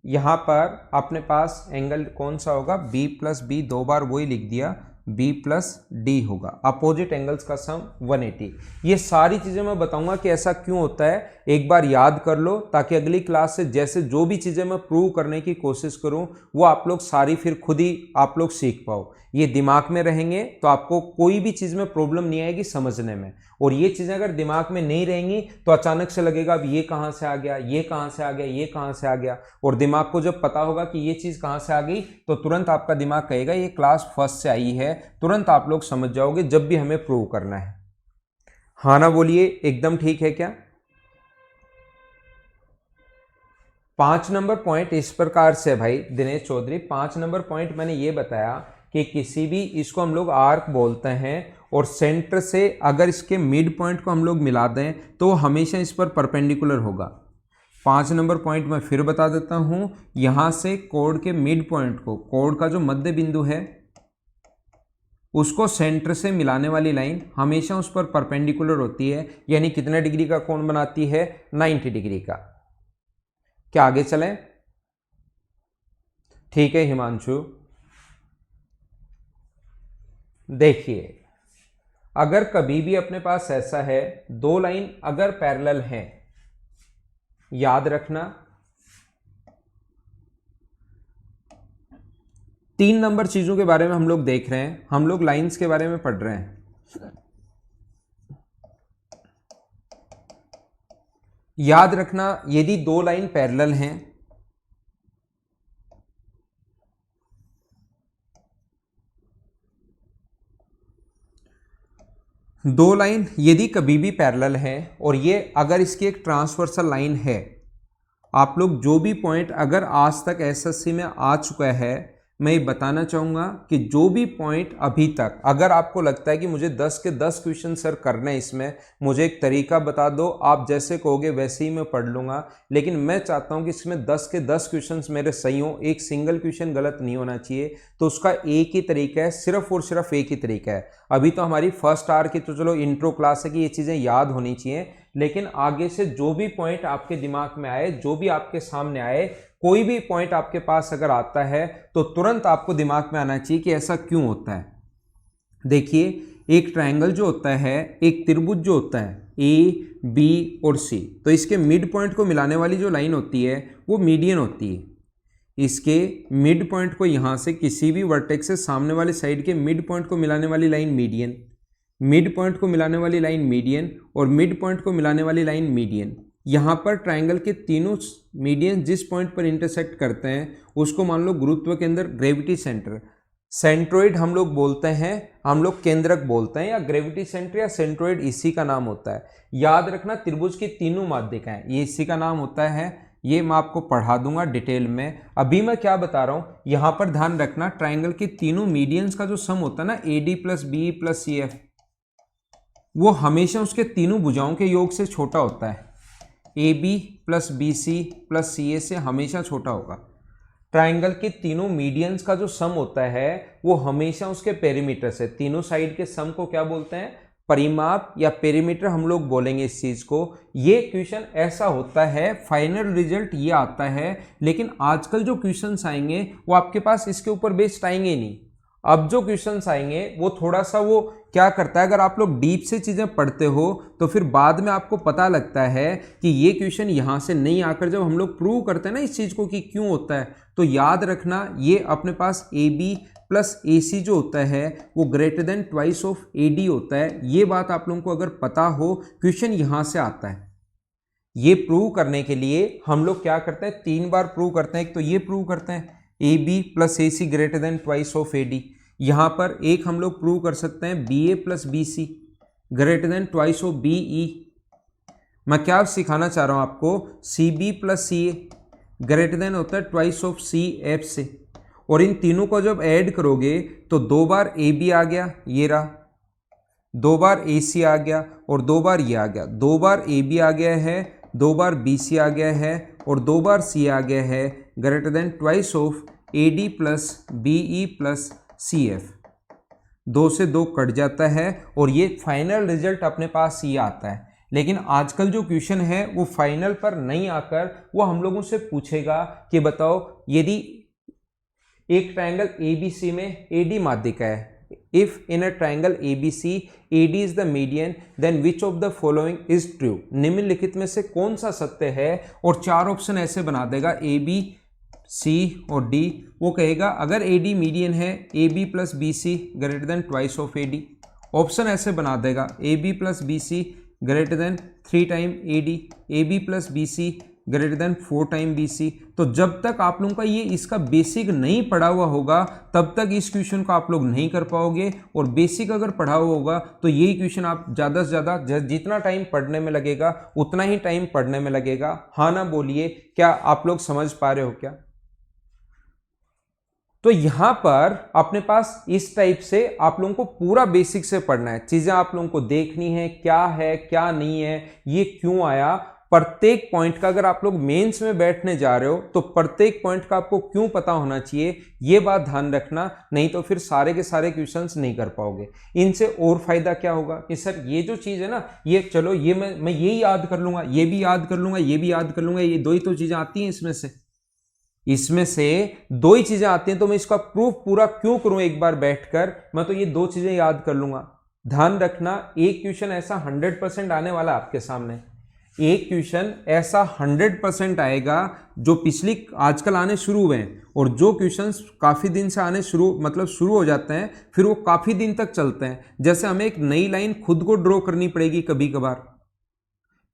Speaker 1: यहां पर अपने पास एंगल कौन सा होगा? बी प्लस बी, 2 बार वही लिख दिया, बी प्लस डी होगा। अपोजिट एंगल्स का सम 180। ये सारी चीजें मैं बताऊंगा कि ऐसा क्यों होता है, एक बार याद कर लो ताकि अगली क्लास से जैसे जो भी चीजें मैं प्रूव करने की कोशिश करूं वो आप लोग सारी फिर खुद ही आप लोग सीख पाओ। ये दिमाग में रहेंगे तो आपको कोई भी चीज में प्रॉब्लम नहीं आएगी समझने में। और ये चीजें अगर दिमाग में नहीं रहेंगी तो अचानक से लगेगा अब ये कहां से आ गया, ये कहां से आ गया, ये कहां से आ गया। और दिमाग को जब पता होगा कि ये चीज कहां से आ गई तो तुरंत आपका दिमाग कहेगा ये क्लास फर्स्ट से आई है, तुरंत आप लोग समझ जाओगे जब भी हमें प्रूव करना है। हाँ ना बोलिए, एकदम ठीक है क्या? 5 नंबर पॉइंट इस प्रकार से भाई दिनेश चौधरी, 5 नंबर पॉइंट मैंने ये बताया कि किसी भी, इसको हम लोग आर्क बोलते हैं, और सेंटर से अगर इसके मिड पॉइंट को हम लोग मिला दें तो वो हमेशा इस पर परपेंडिकुलर होगा। 5 नंबर पॉइंट मैं फिर बता देता हूं, यहां से कोड के मिड पॉइंट को, कोड का जो मध्य बिंदु है उसको सेंटर से मिलाने वाली लाइन हमेशा उस पर परपेंडिकुलर होती है, यानी कितने डिग्री का कोण बनाती है, 90 डिग्री का। क्या आगे चलें? ठीक है हिमांशु, देखिए अगर कभी भी अपने पास ऐसा है, दो लाइन अगर पैरेलल हैं, याद रखना 3 नंबर चीजों के बारे में हम लोग देख रहे हैं, हम लोग लाइंस के बारे में पढ़ रहे हैं। याद रखना यदि दो लाइन पैरेलल हैं, दो लाइन यदि कभी भी पैरेलल है और ये अगर इसकी एक ट्रांसवर्सल लाइन है, आप लोग जो भी पॉइंट अगर आज तक एसएससी में आ चुका है, मैं ये बताना चाहूँगा कि जो भी पॉइंट अभी तक अगर आपको लगता है कि मुझे 10 के 10 क्वेश्चन सर करने, इसमें मुझे एक तरीका बता दो, आप जैसे कहोगे वैसे ही मैं पढ़ लूँगा, लेकिन मैं चाहता हूँ कि इसमें 10 के 10 क्वेश्चन मेरे सही हों, एक सिंगल क्वेश्चन गलत नहीं होना चाहिए। तो उसका एक ही तरीका है, सिर्फ और सिर्फ एक ही तरीका है। अभी तो हमारी फर्स्ट आवर की तो चलो इंट्रो क्लास है कि ये चीज़ें याद होनी चाहिए, लेकिन आगे से जो भी पॉइंट आपके दिमाग में आए, जो भी आपके सामने आए, कोई भी पॉइंट आपके पास अगर आता है तो तुरंत आपको दिमाग में आना चाहिए कि ऐसा क्यों होता है। देखिए एक ट्रायंगल जो होता है, एक त्रिभुज जो होता है ए बी और सी, तो इसके मिड पॉइंट को मिलाने वाली जो लाइन होती है वो मीडियन होती है। इसके मिड पॉइंट को यहाँ से किसी भी वर्टेक्स से सामने वाले साइड के मिड पॉइंट को मिलाने वाली लाइन मीडियन, मिड पॉइंट को मिलाने वाली लाइन मीडियन और मिड पॉइंट को मिलाने वाली लाइन मीडियन। यहाँ पर ट्रायंगल के तीनों मीडियन जिस पॉइंट पर इंटरसेक्ट करते हैं उसको मान लो गुरुत्व केंद्र, ग्रेविटी सेंटर, सेंट्रोइड हम लोग बोलते हैं, हम लोग केंद्रक बोलते हैं, या ग्रेविटी सेंटर या सेंट्रोइड इसी का नाम होता है। याद रखना त्रिभुज की तीनों माध्यिकाएं ये इसी का नाम होता है। ये मैं आपको पढ़ा दूंगा डिटेल में। अभी मैं क्या बता रहा हूँ यहाँ पर ध्यान रखना, ट्रायंगल के तीनों मीडियंस का जो सम होता है ना, AD plus BE plus CF, वो हमेशा उसके तीनों भुजाओं के योग से छोटा होता है। AB plus BC plus CA से हमेशा छोटा होगा। ट्रायंगल के तीनों मीडियंस का जो सम होता है वो हमेशा उसके पेरीमीटर से, तीनों साइड के सम को क्या बोलते हैं, परिमाप या पेरीमीटर हम लोग बोलेंगे इस चीज को। ये क्वेश्चन ऐसा होता है, फाइनल रिजल्ट ये आता है, लेकिन आजकल जो क्वेश्चंस आएंगे वो आपके पास इसके ऊपर बेस्ड आएंगे नहीं। अब जो क्वेश्चंस आएंगे वो थोड़ा सा वो क्या करता है, अगर आप लोग डीप से चीजें पढ़ते हो तो फिर बाद में आपको पता लगता है कि ये क्वेश्चन यहाँ से नहीं आकर जब हम लोग प्रूव करते हैं ना इस चीज को कि क्यों होता है, तो याद रखना ये अपने पास AB प्लस AC जो होता है वो greater than twice of AD होता है। ये बात आप लोगों को अगर पता हो, क्वेश्चन यहाँ से आता है। ये प्रूव करने के लिए हम लोग क्या करते हैं, 3 बार प्रूव करते हैं। एक तो ये प्रूव करते हैं AB plus AC greater than twice of AD। यहाँ पर एक हम लोग प्रूव कर सकते हैं BA plus BC greater than twice of BE। मैं क्या सिखाना चाह रहा हूँ आपको, CB plus CA greater than होता है ट्वाइस ऑफ CF से। और इन तीनों को जब ऐड करोगे तो 2 बार AB आ गया, ये रहा, 2 बार AC आ गया और 2 बार ये आ गया, 2 बार AB आ गया है, 2 बार BC आ गया है और 2 बार C आ गया है, greater than twice of AD plus BE plus CF। 2 से 2 कट जाता है और ये फाइनल रिजल्ट अपने पास ये आता है। लेकिन आजकल जो क्वेश्चन है वो फाइनल पर नहीं आकर वो हम लोगों से पूछेगा कि बताओ यदि एक ट्रायंगल ABC में AD माध्यिका है, if in a triangle ABC AD is the median then which of the following is true। निम्नलिखित में से कौन सा सत्य है, और 4 ऑप्शन ऐसे बना देगा AB C और D। वो कहेगा अगर AD मीडियन है AB plus BC greater than twice of AD। Option ऐसे बना देगा AB plus BC greater than 3 time AD, AB plus BC greater than 4 time BC। तो जब तक आप लोगों का ये इसका बेसिक नहीं पढ़ा हुआ होगा तब तक इस क्वेश्चन को आप लोग नहीं कर पाओगे, और बेसिक अगर पढ़ा हुआ होगा तो यही क्वेश्चन आप ज़्यादा से ज़्यादा जितना टाइम पढ़ने में लगेगा उतना ही टाइम पढ़ने में लगेगा। हाँ ना बोलिए, क्या आप लोग समझ पा रहे हो क्या? तो यहां पर अपने पास इस टाइप से आप लोगों को पूरा बेसिक से पढ़ना है, चीजें आप लोगों को देखनी है क्या नहीं है, ये क्यों आया, प्रत्येक पॉइंट का। अगर आप लोग मेंस में बैठने जा रहे हो तो प्रत्येक पॉइंट का आपको क्यों पता होना चाहिए, ये बात ध्यान रखना, नहीं तो फिर सारे के सारे क्वेश्चंस नहीं कर पाओगे। इनसे और फायदा क्या होगा कि सर ये जो चीज है ना, ये चलो ये मैं ये याद कर लूंगा, ये भी याद कर लूंगा, ये भी याद कर लूंगा, ये दो ही तो चीजें आती हैं इसमें से दो ही चीजें आती हैं, तो मैं इसका प्रूफ पूरा क्यों करूं एक बार बैठकर, मैं तो ये दो चीजें याद कर लूंगा। ध्यान रखना, एक क्वेश्चन ऐसा 100% आने वाला आपके सामने, एक क्वेश्चन ऐसा 100% आएगा जो पिछली आजकल आने शुरू हुए हैं, और जो क्वेश्चंस काफी दिन से आने शुरू हो जाते हैं, फिर वो काफी दिन तक चलते हैं। जैसे हमें एक नई लाइन खुद को ड्रॉ करनी पड़ेगी कभी कभार,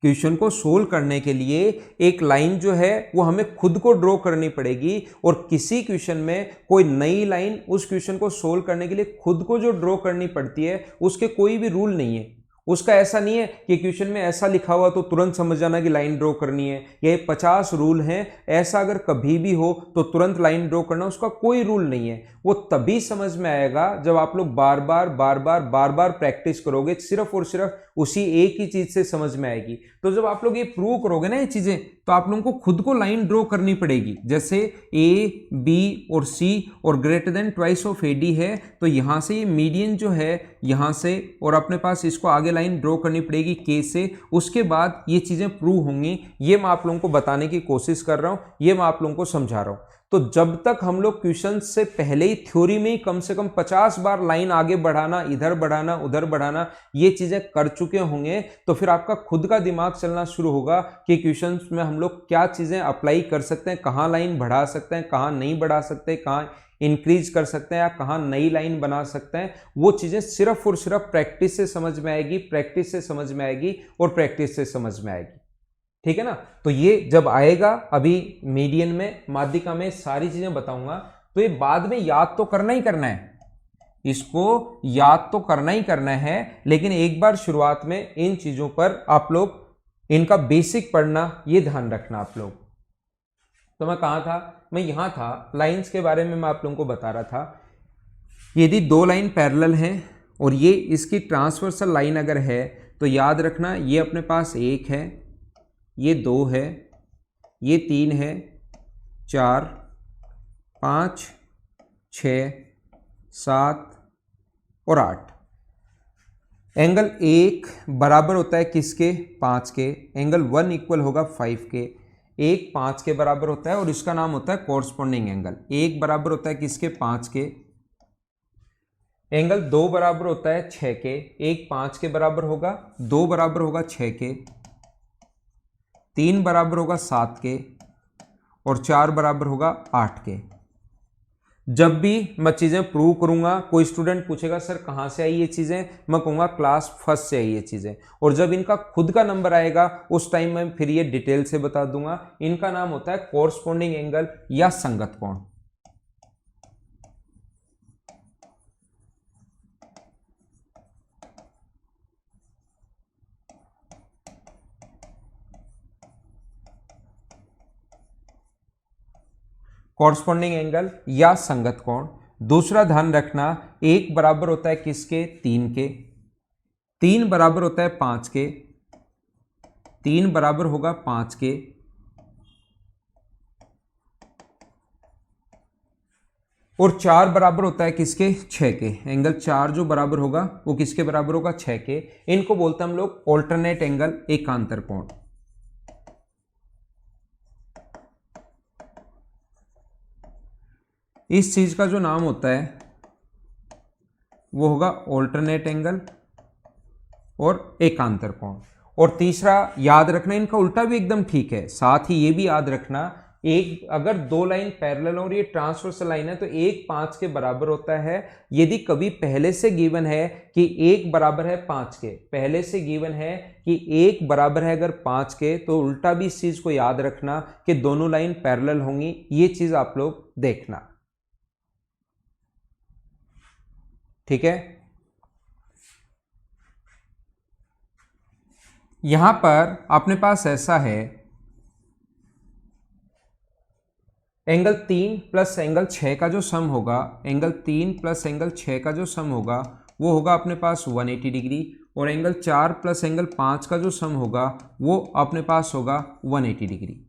Speaker 1: क्वेश्चन को सोल्व करने के लिए एक लाइन जो है वो हमें खुद को ड्रॉ करनी पड़ेगी, और किसी क्वेश्चन में कोई नई लाइन उस क्वेश्चन को सोल्व करने के लिए खुद को जो ड्रॉ करनी पड़ती है, उसके कोई भी रूल नहीं है। उसका ऐसा नहीं है कि क्वेश्चन में ऐसा लिखा हुआ तो तुरंत समझ जाना कि लाइन ड्रॉ करनी है, ये 50 रूल हैं, ऐसा अगर कभी भी हो तो तुरंत लाइन ड्रॉ करना, उसका कोई रूल नहीं है। वो तभी समझ में आएगा जब आप लोग बार बार प्रैक्टिस करोगे, सिर्फ और सिर्फ उसी एक ही चीज से समझ में आएगी। तो जब आप लोग ये प्रूव करोगे ना ये चीजें, तो आप लोगों को खुद को लाइन ड्रॉ करनी पड़ेगी। जैसे ए बी और सी और greater than twice of AD है, तो यहां से ये मीडियन जो है यहां से, और अपने पास इसको आगे लाइन ड्रॉ करनी पड़ेगी के से, उसके बाद ये चीजें प्रूव होंगी। ये मैं आप लोगों को बताने की कोशिश कर रहा हूं, ये मैं आप लोगों को समझा रहा हूं। तो जब तक हम लोग क्वेश्चन से पहले ही थ्योरी में ही कम से कम 50 बार लाइन आगे बढ़ाना, इधर बढ़ाना, उधर बढ़ाना, ये चीजें कर चुके होंगे, तो फिर आपका खुद का दिमाग चलना शुरू होगा कि क्वेश्चन में हम लोग क्या चीजें अप्लाई कर सकते हैं, कहाँ लाइन बढ़ा सकते हैं, कहाँ नहीं बढ़ा सकते, कहाँ इंक्रीज कर सकते हैं, या कहाँ नई लाइन बना सकते हैं। वो चीजें सिर्फ और सिर्फ प्रैक्टिस से समझ में आएगी, प्रैक्टिस से समझ में आएगी, और प्रैक्टिस से समझ में आएगी। ठीक है ना। तो ये जब आएगा, अभी मीडियन में, माध्यिका में सारी चीजें बताऊंगा, तो ये बाद में याद तो करना ही करना है, इसको याद तो करना ही करना है, लेकिन एक बार शुरुआत में इन चीजों पर आप लोग इनका बेसिक पढ़ना, ये ध्यान रखना आप लोग। तो मैं कहां था, मैं यहां था, लाइंस के बारे में मैं आप लोगों को बता रहा था। यदि दो लाइन पैरेलल हैं और ये इसकी ट्रांसवर्सल लाइन अगर है, तो याद रखना ये अपने पास एक है, ये दो है, ये तीन है, 4 5 6 7 और 8। एंगल एक बराबर होता है किसके, 5 के। एंगल 1 इक्वल होगा 5 के। एक 5 के बराबर होता है और इसका नाम होता है कॉरस्पॉन्डिंग एंगल। एक बराबर होता है किसके, 5 के। एंगल 2 बराबर होता है 6 के। एक 5 के बराबर होगा, 2 बराबर होगा 6 के, 3 बराबर होगा 7 के, और 4 बराबर होगा 8 के। जब भी मैं चीजें प्रूव करूंगा, कोई स्टूडेंट पूछेगा सर कहां से आई ये चीजें, मैं कहूंगा क्लास फर्स्ट से आई ये चीजें। और जब इनका खुद का नंबर आएगा उस टाइम मैं फिर ये डिटेल से बता दूंगा। इनका नाम होता है कॉरस्पॉन्डिंग एंगल या संगत कोण। कॉरस्पॉन्डिंग एंगल या संगत कोण। दूसरा ध्यान रखना, एक बराबर होता है किसके, 3 के। 3 बराबर होता है 5 के। 3 बराबर होगा 5 के। और 4 बराबर होता है किसके, 6 के। एंगल 4 जो बराबर होगा वो किसके बराबर होगा, 6 के। इनको बोलते हैं हम लोग ऑल्टरनेट एंगल, एकांतर कोण। इस चीज का जो नाम होता है वो होगा ऑल्टरनेट एंगल और एकांतर कोण। और तीसरा याद रखना, इनका उल्टा भी एकदम ठीक है, साथ ही ये भी याद रखना, एक अगर दो लाइन पैरेलल और ये ट्रांसवर्सल लाइन है तो एक 5 के बराबर होता है। यदि कभी पहले से गिवन है कि एक बराबर है 5 के, पहले से गिवन है कि एक बराबर है अगर 5 के, तो उल्टा भी इस चीज को याद रखना कि दोनों लाइन पैरेलल होंगी। ये चीज आप लोग देखना, ठीक है। यहां पर अपने पास ऐसा है, एंगल 3 प्लस एंगल 6 का जो सम होगा, एंगल 3 प्लस एंगल 6 का जो सम होगा वो होगा अपने पास 180 डिग्री, और एंगल 4 प्लस एंगल 5 का जो सम होगा वो अपने पास होगा 180 डिग्री।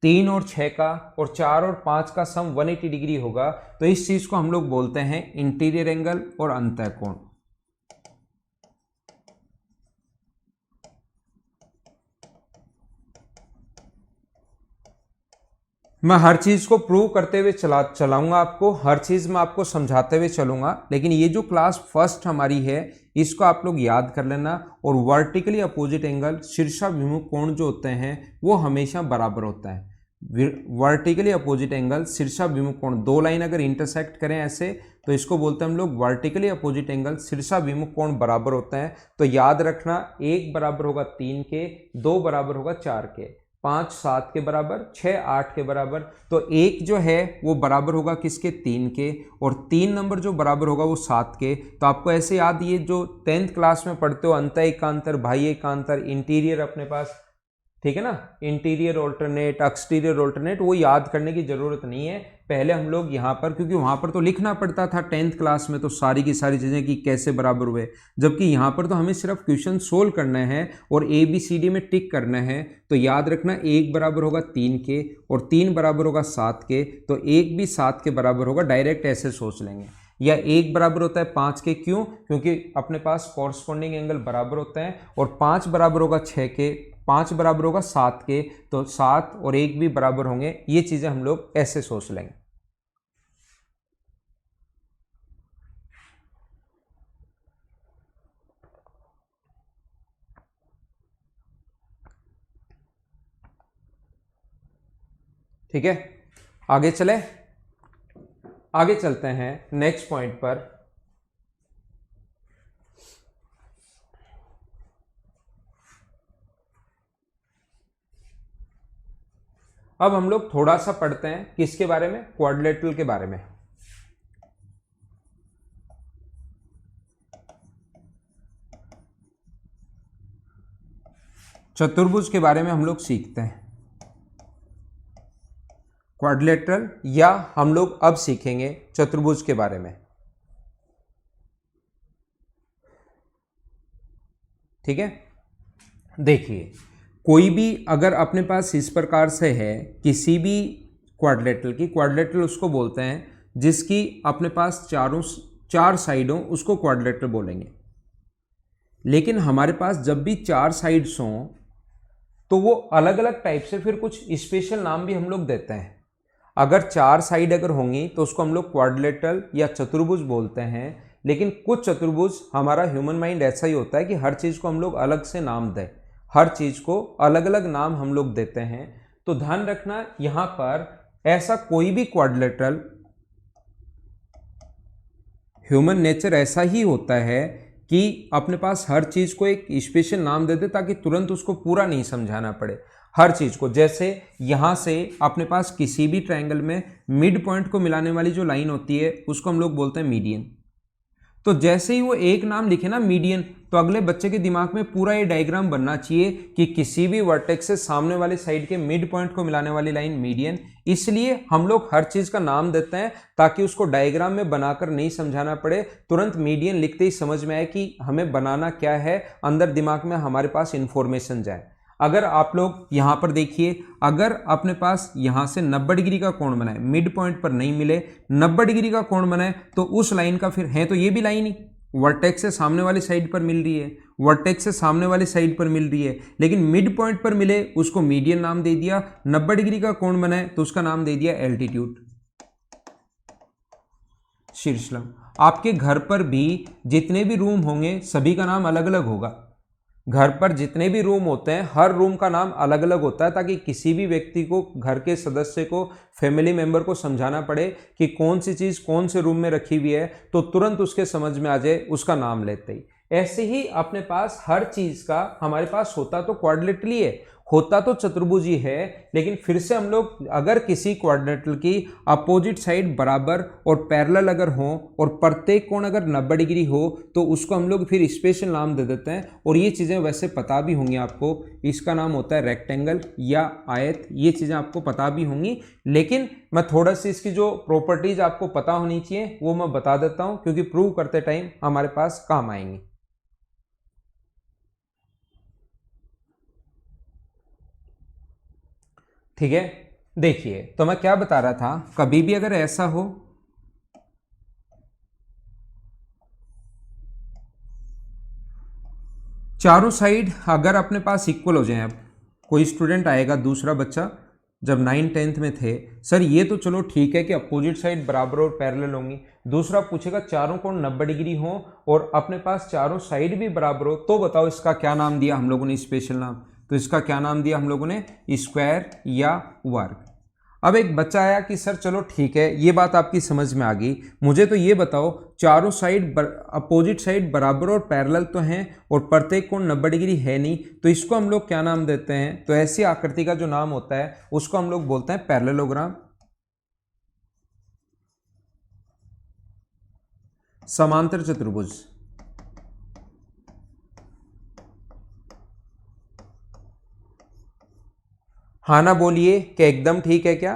Speaker 1: 3 और 6 का और 4 और 5 का सम 180 डिग्री होगा, तो इस चीज को हम लोग बोलते हैं इंटीरियर एंगल और अंतः कोण। मैं हर चीज को प्रूव करते हुए चलाऊंगा आपको, हर चीज मैं आपको समझाते हुए चलूंगा, लेकिन ये जो क्लास फर्स्ट हमारी है इसको आप लोग याद कर लेना। और वर्टिकली अपोजिट एंगल शीर्षाभिमुख कोण जो होते हैं वो हमेशा बराबर होता है। वर्टिकली अपोजिट एंगल शीर्षाभिमुख कोण, दो लाइन अगर इंटरसेक्ट करें ऐसे तो इसको बोलते हैं हम लोग वर्टिकली अपोजिट एंगल शीर्षाभिमुख कोण बराबर होता है। तो याद रखना, 1 बराबर होगा 3 के, 2 बराबर होगा 4 के, 5 7 के बराबर, 6 8 के बराबर। तो 1 जो है वो बराबर होगा किसके, 3 के, और 3 नंबर जो बराबर होगा वो 7 के। तो आपको ऐसे याद, ये जो 10th क्लास में पढ़ते हो अंतः एकांतर, बाह्य एकांतर, इंटीरियर अपने पास, ठीक है ना, इंटीरियर ऑल्टरनेट, एक्सटीरियर ऑल्टरनेट, वो याद करने की जरूरत नहीं है। पहले हम लोग यहाँ पर, क्योंकि वहाँ पर तो लिखना पड़ता था 10th क्लास में तो सारी की सारी चीज़ें कि कैसे बराबर हुए, जबकि यहाँ पर तो हमें सिर्फ क्वेश्चन सोल्व करना है और ABCD में टिक करना है। तो याद रखना, 1 बराबर होगा 3 के और 3 बराबर होगा 7 के, तो 1 भी 7 के बराबर होगा, डायरेक्ट ऐसे सोच लेंगे। या 1 बराबर होता है 5 के, क्यों, क्योंकि अपने पास कॉरस्पॉन्डिंग एंगल बराबर होता है, और 5 बराबर होगा 6 के, 5 बराबर होगा 7 के, तो 7 और 1 भी बराबर होंगे। ये चीजें हम लोग ऐसे सोच लेंगे। ठीक है, आगे चले, आगे चलते हैं नेक्स्ट पॉइंट पर। अब हम लोग थोड़ा सा पढ़ते हैं किसके बारे में, क्वाड्रिलेटरल के बारे में। चतुर्भुज के बारे में हम लोग सीखते हैं, क्वाड्रिलेटरल, या हम लोग अब सीखेंगे चतुर्भुज के बारे में। ठीक है, देखिए, कोई भी अगर अपने पास इस प्रकार से है किसी भी क्वाड्रिलेटरल की, क्वाड्रिलेटरल उसको बोलते हैं जिसकी अपने पास चार साइड हो, उसको क्वाड्रिलेटरल बोलेंगे। लेकिन हमारे पास जब भी 4 साइड्स हों तो वो अलग अलग टाइप से फिर कुछ स्पेशल नाम भी हम लोग देते हैं। अगर 4 साइड अगर होंगी तो उसको हम लोग क्वाड्रिलेटरल या चतुर्भुज बोलते हैं। लेकिन कुछ चतुर्भुज, हमारा ह्यूमन माइंड ऐसा ही होता है कि हर चीज को हम लोग अलग से नाम दें, हर चीज को अलग अलग नाम हम लोग देते हैं। तो ध्यान रखना, यहां पर ऐसा कोई भी क्वाड्रिलेटरल, ह्यूमन नेचर ऐसा ही होता है कि अपने पास हर चीज को एक स्पेशल नाम दे दे ताकि तुरंत उसको पूरा नहीं समझाना पड़े हर चीज को। जैसे यहां से अपने पास किसी भी ट्रायंगल में मिड पॉइंट को मिलाने वाली जो लाइन होती है उसको हम लोग बोलते हैं मीडियन। तो जैसे ही वो एक नाम लिखे ना मीडियन, तो अगले बच्चे के दिमाग में पूरा ये डायग्राम बनना चाहिए कि किसी भी वर्टेक्स से सामने वाले साइड के मिड पॉइंट को मिलाने वाली लाइन मीडियन। इसलिए हम लोग हर चीज का नाम देते हैं ताकि उसको डायग्राम में बनाकर नहीं समझाना पड़े, तुरंत मीडियन लिखते ही समझ में आए कि हमें बनाना क्या है, अंदर दिमाग में हमारे पास इंफॉर्मेशन जाए। अगर आप लोग यहां पर देखिए, अगर अपने पास यहां से 90 डिग्री का कोण बनाए, मिड पॉइंट पर नहीं मिले, 90 डिग्री का कोण बनाए, तो उस लाइन का फिर है तो ये भी लाइन ही वर्टेक्स से सामने वाली साइड पर मिल रही है, वर्टेक्स से सामने वाली साइड पर मिल रही है, लेकिन मिड पॉइंट पर मिले उसको मीडियन नाम दे दिया, 90 डिग्री का कोण बनाए तो उसका नाम दे दिया एल्टीट्यूड, शीर्षलंब। आपके घर पर भी जितने भी रूम होंगे सभी का नाम अलग अलग होगा। घर पर जितने भी रूम होते हैं हर रूम का नाम अलग अलग होता है ताकि किसी भी व्यक्ति को, घर के सदस्य को, फैमिली मेंबर को समझाना पड़े कि कौन सी चीज कौन से रूम में रखी हुई है तो तुरंत उसके समझ में आ जाए उसका नाम लेते ही। ऐसे ही अपने पास हर चीज का हमारे पास होता तो क्वाड्रिलेटरल ही है। होता तो चतुर्भुज ही है, लेकिन फिर से हम लोग अगर किसी क्वाड्रिलेटरल की अपोजिट साइड बराबर और पैरेलल अगर हो और प्रत्येक कोण अगर 90 डिग्री हो तो उसको हम लोग फिर स्पेशल नाम दे देते हैं। और ये चीज़ें वैसे पता भी होंगी आपको, इसका नाम होता है रेक्टेंगल या आयत, ये चीज़ें आपको पता भी होंगी। लेकिन मैं थोड़ा सी इसकी जो प्रॉपर्टीज आपको पता होनी चाहिए वो मैं बता देता हूँ, क्योंकि प्रूव करते टाइम हमारे पास काम आएंगी। ठीक है, देखिए तो मैं क्या बता रहा था, कभी भी अगर ऐसा हो चारों साइड अगर अपने पास इक्वल हो जाए, अब कोई स्टूडेंट आएगा दूसरा बच्चा जब 9th-10th में थे, सर ये तो चलो ठीक है कि अपोजिट साइड बराबर और पैरेलल होंगी, दूसरा पूछेगा चारों कोण 90 डिग्री हो और अपने पास चारों साइड भी बराबर हो, तो बताओ इसका क्या नाम दिया हम लोगों ने, स्पेशल नाम। तो इसका क्या नाम दिया हम लोगों ने, स्क्वायर या वर्ग। अब एक बच्चा आया कि सर चलो ठीक है, ये बात आपकी समझ में आ गई, मुझे तो ये बताओ चारों साइड अपोजिट साइड बराबर और पैरेलल तो हैं और प्रत्येक कोण 90 डिग्री है नहीं, तो इसको हम लोग क्या नाम देते हैं। तो ऐसी आकृति का जो नाम होता है उसको हम लोग बोलते हैं पैरेललोग्राम, समांतर चतुर्भुज। हाँ ना बोलिए कि एकदम ठीक है क्या।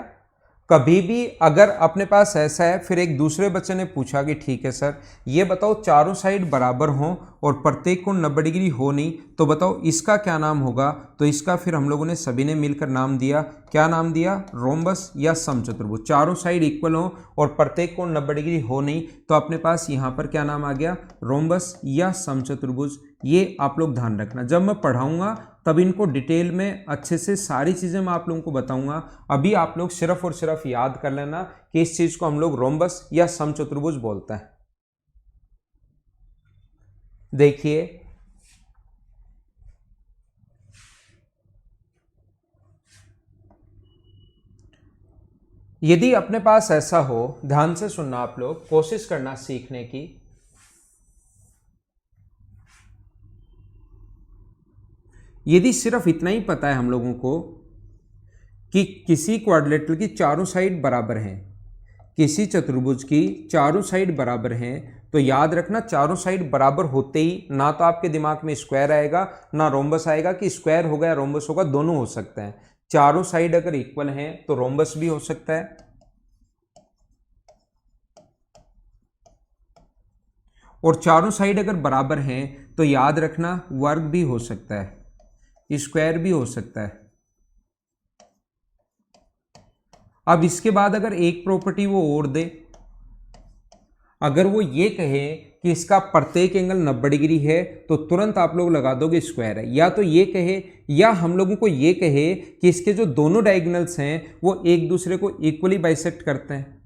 Speaker 1: कभी भी अगर अपने पास ऐसा है, फिर एक दूसरे बच्चे ने पूछा कि ठीक है सर ये बताओ चारों साइड बराबर हो और प्रत्येक कोण 90 डिग्री हो नहीं, तो बताओ इसका क्या नाम होगा। तो इसका फिर हम लोगों ने सभी ने मिलकर नाम दिया, क्या नाम दिया, रोम्बस या समचतुर्भुज। चारों साइड इक्वल हो और प्रत्येक कोण 90 डिग्री हो नहीं, तो अपने पास यहाँ पर क्या नाम आ गया, रोम्बस या समचतुर्भुज। ये आप लोग ध्यान रखना, जब मैं पढ़ाऊंगा तब इनको डिटेल में अच्छे से सारी चीज़ें मैं आप लोगों को बताऊंगा। अभी आप लोग सिर्फ और सिर्फ याद कर लेना कि इस चीज़ को हम लोग रोम्बस या समचतुर्भुज बोलते हैं। देखिए यदि अपने पास ऐसा हो, ध्यान से सुनना आप लोग, कोशिश करना सीखने की। यदि सिर्फ इतना ही पता है हम लोगों को कि किसी क्वाड्रिलेटरल की चारों साइड बराबर हैं, किसी चतुर्भुज की चारों साइड बराबर हैं, तो याद रखना चारों साइड बराबर होते ही ना तो आपके दिमाग में स्क्वायर आएगा ना रोम्बस आएगा कि स्क्वायर होगा या रोम्बस होगा, दोनों हो सकते हैं। चारों साइड अगर इक्वल हैं तो रोम्बस भी हो सकता है और चारों साइड अगर बराबर हैं तो याद रखना वर्ग भी हो सकता है, स्क्वायर भी हो सकता है। अब इसके बाद अगर एक प्रॉपर्टी वो और दे, अगर वो ये कहे कि इसका प्रत्येक एंगल 90 डिग्री है, तो तुरंत आप लोग लगा दोगे स्क्वायर है। या तो ये कहे या हम लोगों को ये कहे कि इसके जो दोनों डायगोनल्स हैं वो एक दूसरे को इक्वली बाइसेक्ट करते हैं,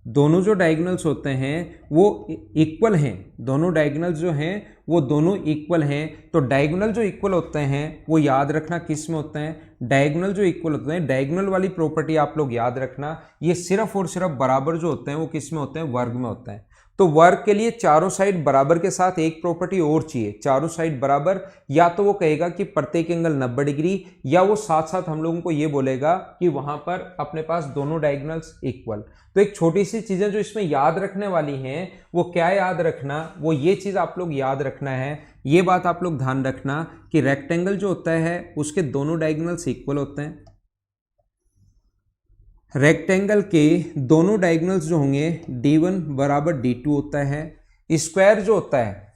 Speaker 1: दोनों जो डायगोनल्स होते हैं वो इक्वल हैं, दोनों डायगोनल्स जो हैं वो दोनों इक्वल हैं। तो डायगोनल जो इक्वल होते हैं वो याद रखना किस में होते हैं, डायगोनल जो इक्वल होते हैं, डायगोनल वाली प्रॉपर्टी आप लोग याद रखना, ये सिर्फ और सिर्फ बराबर जो होते हैं वो किस में होते हैं, वर्ग में होते हैं। तो वर्ग के लिए चारों साइड बराबर के साथ एक प्रॉपर्टी और चाहिए, चारों साइड बराबर, या तो वो कहेगा कि प्रत्येक एंगल 90 डिग्री, या वो साथ साथ हम लोगों को ये बोलेगा कि वहां पर अपने पास दोनों डायगोनल्स इक्वल। तो एक छोटी सी चीजें जो इसमें याद रखने वाली हैं वो क्या याद रखना, वो ये चीज आप लोग याद रखना है, ये बात आप लोग ध्यान रखना कि रेक्टेंगल जो होता है उसके दोनों डायगोनल्स इक्वल होते हैं। रेक्टेंगल के दोनों डायगोनल्स जो होंगे d1 बराबर d2 होता है। स्क्वायर जो होता है,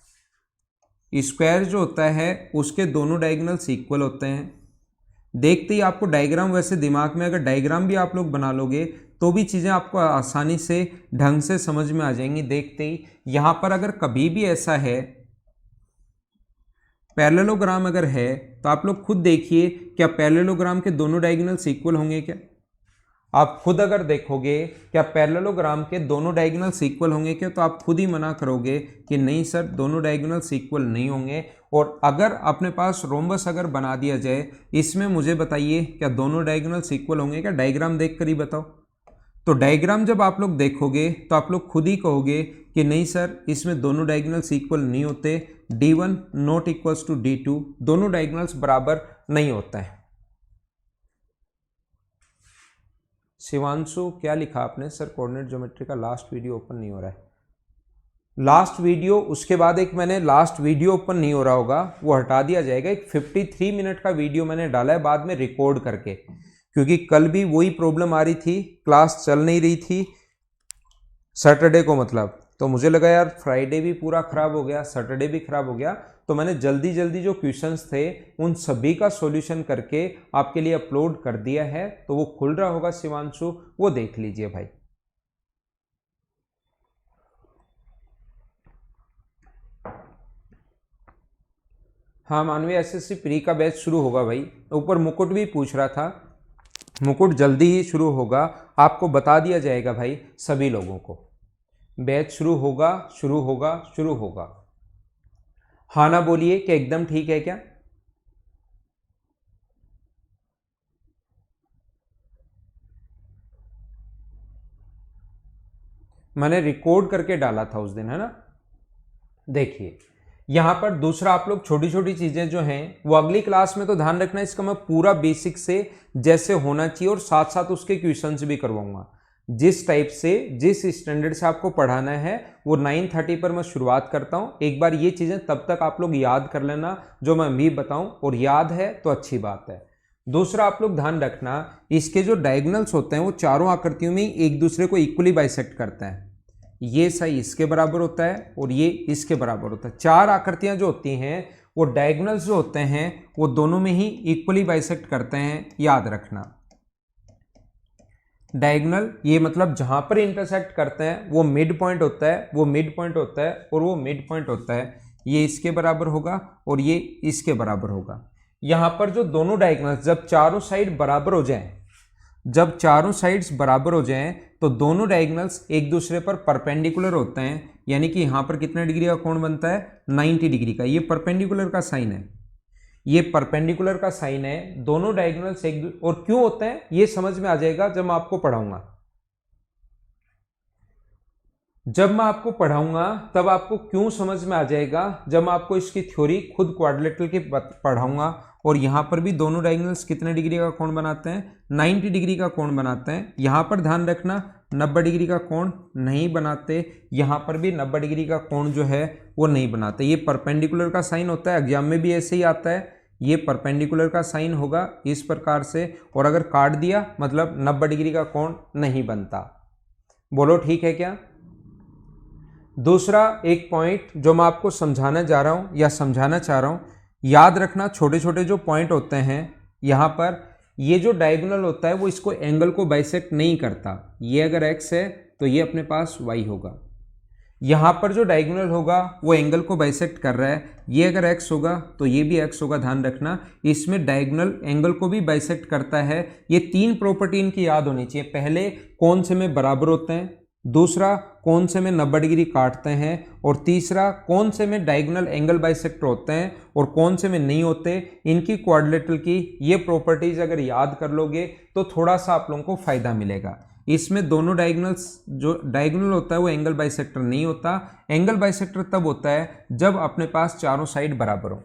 Speaker 1: स्क्वायर जो होता है उसके दोनों डायगोनल्स इक्वल होते हैं। देखते ही आपको डायग्राम, वैसे दिमाग में अगर डायग्राम भी आप लोग बना लोगे तो भी चीज़ें आपको आसानी से ढंग से समझ में आ जाएंगी। देखते ही यहाँ पर अगर कभी भी ऐसा है, पैरेललोग्राम अगर है, तो आप लोग खुद देखिए क्या पैरेललोग्राम के दोनों डायगोनल्स इक्वल होंगे क्या। आप खुद अगर देखोगे क्या पैरेललोग्राम के दोनों डायगोनल्स इक्वल होंगे क्या, तो आप खुद ही मना करोगे कि नहीं सर दोनों डायगोनल्स इक्वल नहीं होंगे। और अगर अपने पास रोम्बस अगर बना दिया जाए, इसमें मुझे बताइए क्या दोनों डायगोनल्स इक्वल होंगे क्या, डायग्राम देख कर ही बताओ। तो डायग्राम जब आप लोग देखोगे तो आप लोग खुद ही कहोगे कि नहीं सर इसमें दोनों डायगोनल्स इक्वल नहीं होते, d1 not equals to d2, दोनों डायगोनल्स बराबर नहीं होता है। शिवांशु क्या लिखा आपने सर? कोऑर्डिनेट ज्योमेट्री का लास्ट वीडियो ओपन नहीं हो रहा है। लास्ट वीडियो, उसके बाद एक मैंने लास्ट वीडियो ओपन नहीं हो रहा होगा, वो हटा दिया जाएगा। एक 53 मिनट का वीडियो मैंने डाला है बाद में रिकॉर्ड करके, क्योंकि कल भी वही प्रॉब्लम आ रही थी, क्लास चल नहीं रही थी सैटरडे को, मतलब तो मुझे लगा यार फ्राइडे भी पूरा खराब हो गया, सैटरडे भी खराब हो गया, तो मैंने जल्दी जल्दी जो क्वेश्चंस थे उन सभी का सॉल्यूशन करके आपके लिए अपलोड कर दिया है। तो वो खुल रहा होगा शिवांशु, वो देख लीजिए भाई। हाँ मानवीय एसएससी प्री का बैच शुरू होगा भाई। ऊपर मुकुट भी पूछ रहा था, मुकुट जल्दी ही शुरू होगा, आपको बता दिया जाएगा भाई सभी लोगों को। बैच शुरू होगा, शुरू होगा, शुरू होगा। हाँ ना बोलिए कि एकदम ठीक है क्या? मैंने रिकॉर्ड करके डाला था उस दिन, है ना। देखिए यहां पर दूसरा, आप लोग छोटी छोटी चीजें जो हैं वो अगली क्लास में तो ध्यान रखना, इसका मैं पूरा बेसिक से जैसे होना चाहिए और साथ साथ उसके क्वेश्चंस भी करवाऊंगा। जिस टाइप से, जिस स्टैंडर्ड से आपको पढ़ाना है वो 9:30 पर मैं शुरुआत करता हूं। एक बार ये चीजें तब तक आप लोग याद कर लेना जो मैं भी बताऊं, और याद है तो अच्छी बात है। दूसरा आप लोग ध्यान रखना, इसके जो डायगोनल्स होते हैं वो चारों आकृतियों में एक दूसरे को इक्वली बाइसेक्ट करते हैं। ये सही इसके बराबर होता है और ये इसके बराबर होता है। चार आकृतियां जो होती हैं वो डायगोनल्स जो होते हैं वो दोनों में ही इक्वली बाइसेक्ट करते हैं, याद रखना। डायगोनल ये मतलब जहां पर इंटरसेक्ट करते हैं वो मिड पॉइंट होता है, वो मिड पॉइंट होता है और वो मिड पॉइंट होता है। ये इसके बराबर होगा और ये इसके बराबर होगा। यहां पर जो दोनों डायगोनल्स जब चारों साइड बराबर हो जाएं, जब चारों साइड्स बराबर हो जाएं तो दोनों डायगोनल्स एक दूसरे पर परपेंडिकुलर होते हैं, यानी कि यहां पर कितने डिग्री का कोण बनता है? 90 डिग्री का। ये परपेंडिकुलर का साइन है, ये परपेंडिकुलर का साइन है। दोनों डायगोनल्स एक, और क्यों होते हैं ये समझ में आ जाएगा जब मैं आपको पढ़ाऊंगा। जब मैं आपको पढ़ाऊंगा तब आपको क्यों समझ में आ जाएगा, जब मैं आपको इसकी थ्योरी खुद क्वाड्रिलेटरल की पढ़ाऊंगा। और यहां पर भी दोनों डायगोनल्स कितने डिग्री का कोण बनाते हैं? 90 डिग्री का कोण बनाते हैं। यहां पर ध्यान रखना 90 डिग्री का कोण नहीं बनाते, यहां पर भी 90 डिग्री का कोण जो है वो नहीं बनाते। ये परपेंडिकुलर का साइन होता है, एग्जाम में भी ऐसे ही आता है, ये परपेंडिकुलर का साइन होगा इस प्रकार से, और अगर काट दिया मतलब 90 डिग्री का कोण नहीं बनता। बोलो ठीक है क्या? दूसरा एक पॉइंट जो मैं आपको समझाना जा रहा हूं या समझाना चाह रहा हूं, याद रखना छोटे छोटे जो पॉइंट होते हैं यहां पर, ये जो डायगोनल होता है वो इसको एंगल को बाइसेक्ट नहीं करता। ये अगर x है तो ये अपने पास y होगा। यहां पर जो डायगोनल होगा वो एंगल को बाइसेक्ट कर रहा है, ये अगर x होगा तो ये भी x होगा। ध्यान रखना इसमें डायगोनल एंगल को भी बाइसेक्ट करता है। ये तीन प्रॉपर्टी इनकी याद होनी चाहिए। पहले कौन से में बराबर होते हैं, दूसरा कौन से में 90 डिग्री काटते हैं, और तीसरा कौन से में डायगोनल एंगल बाइसेक्टर होते हैं और कौन से में नहीं होते। इनकी क्वाड्रिलेटरल की ये प्रॉपर्टीज अगर याद कर लोगे तो थोड़ा सा आप लोगों को फायदा मिलेगा। इसमें दोनों डायगोनल्स, जो डायगोनल होता है वो एंगल बाइसेक्टर नहीं होता। एंगल बाइसेक्टर तब होता है जब अपने पास चारों साइड बराबर हो।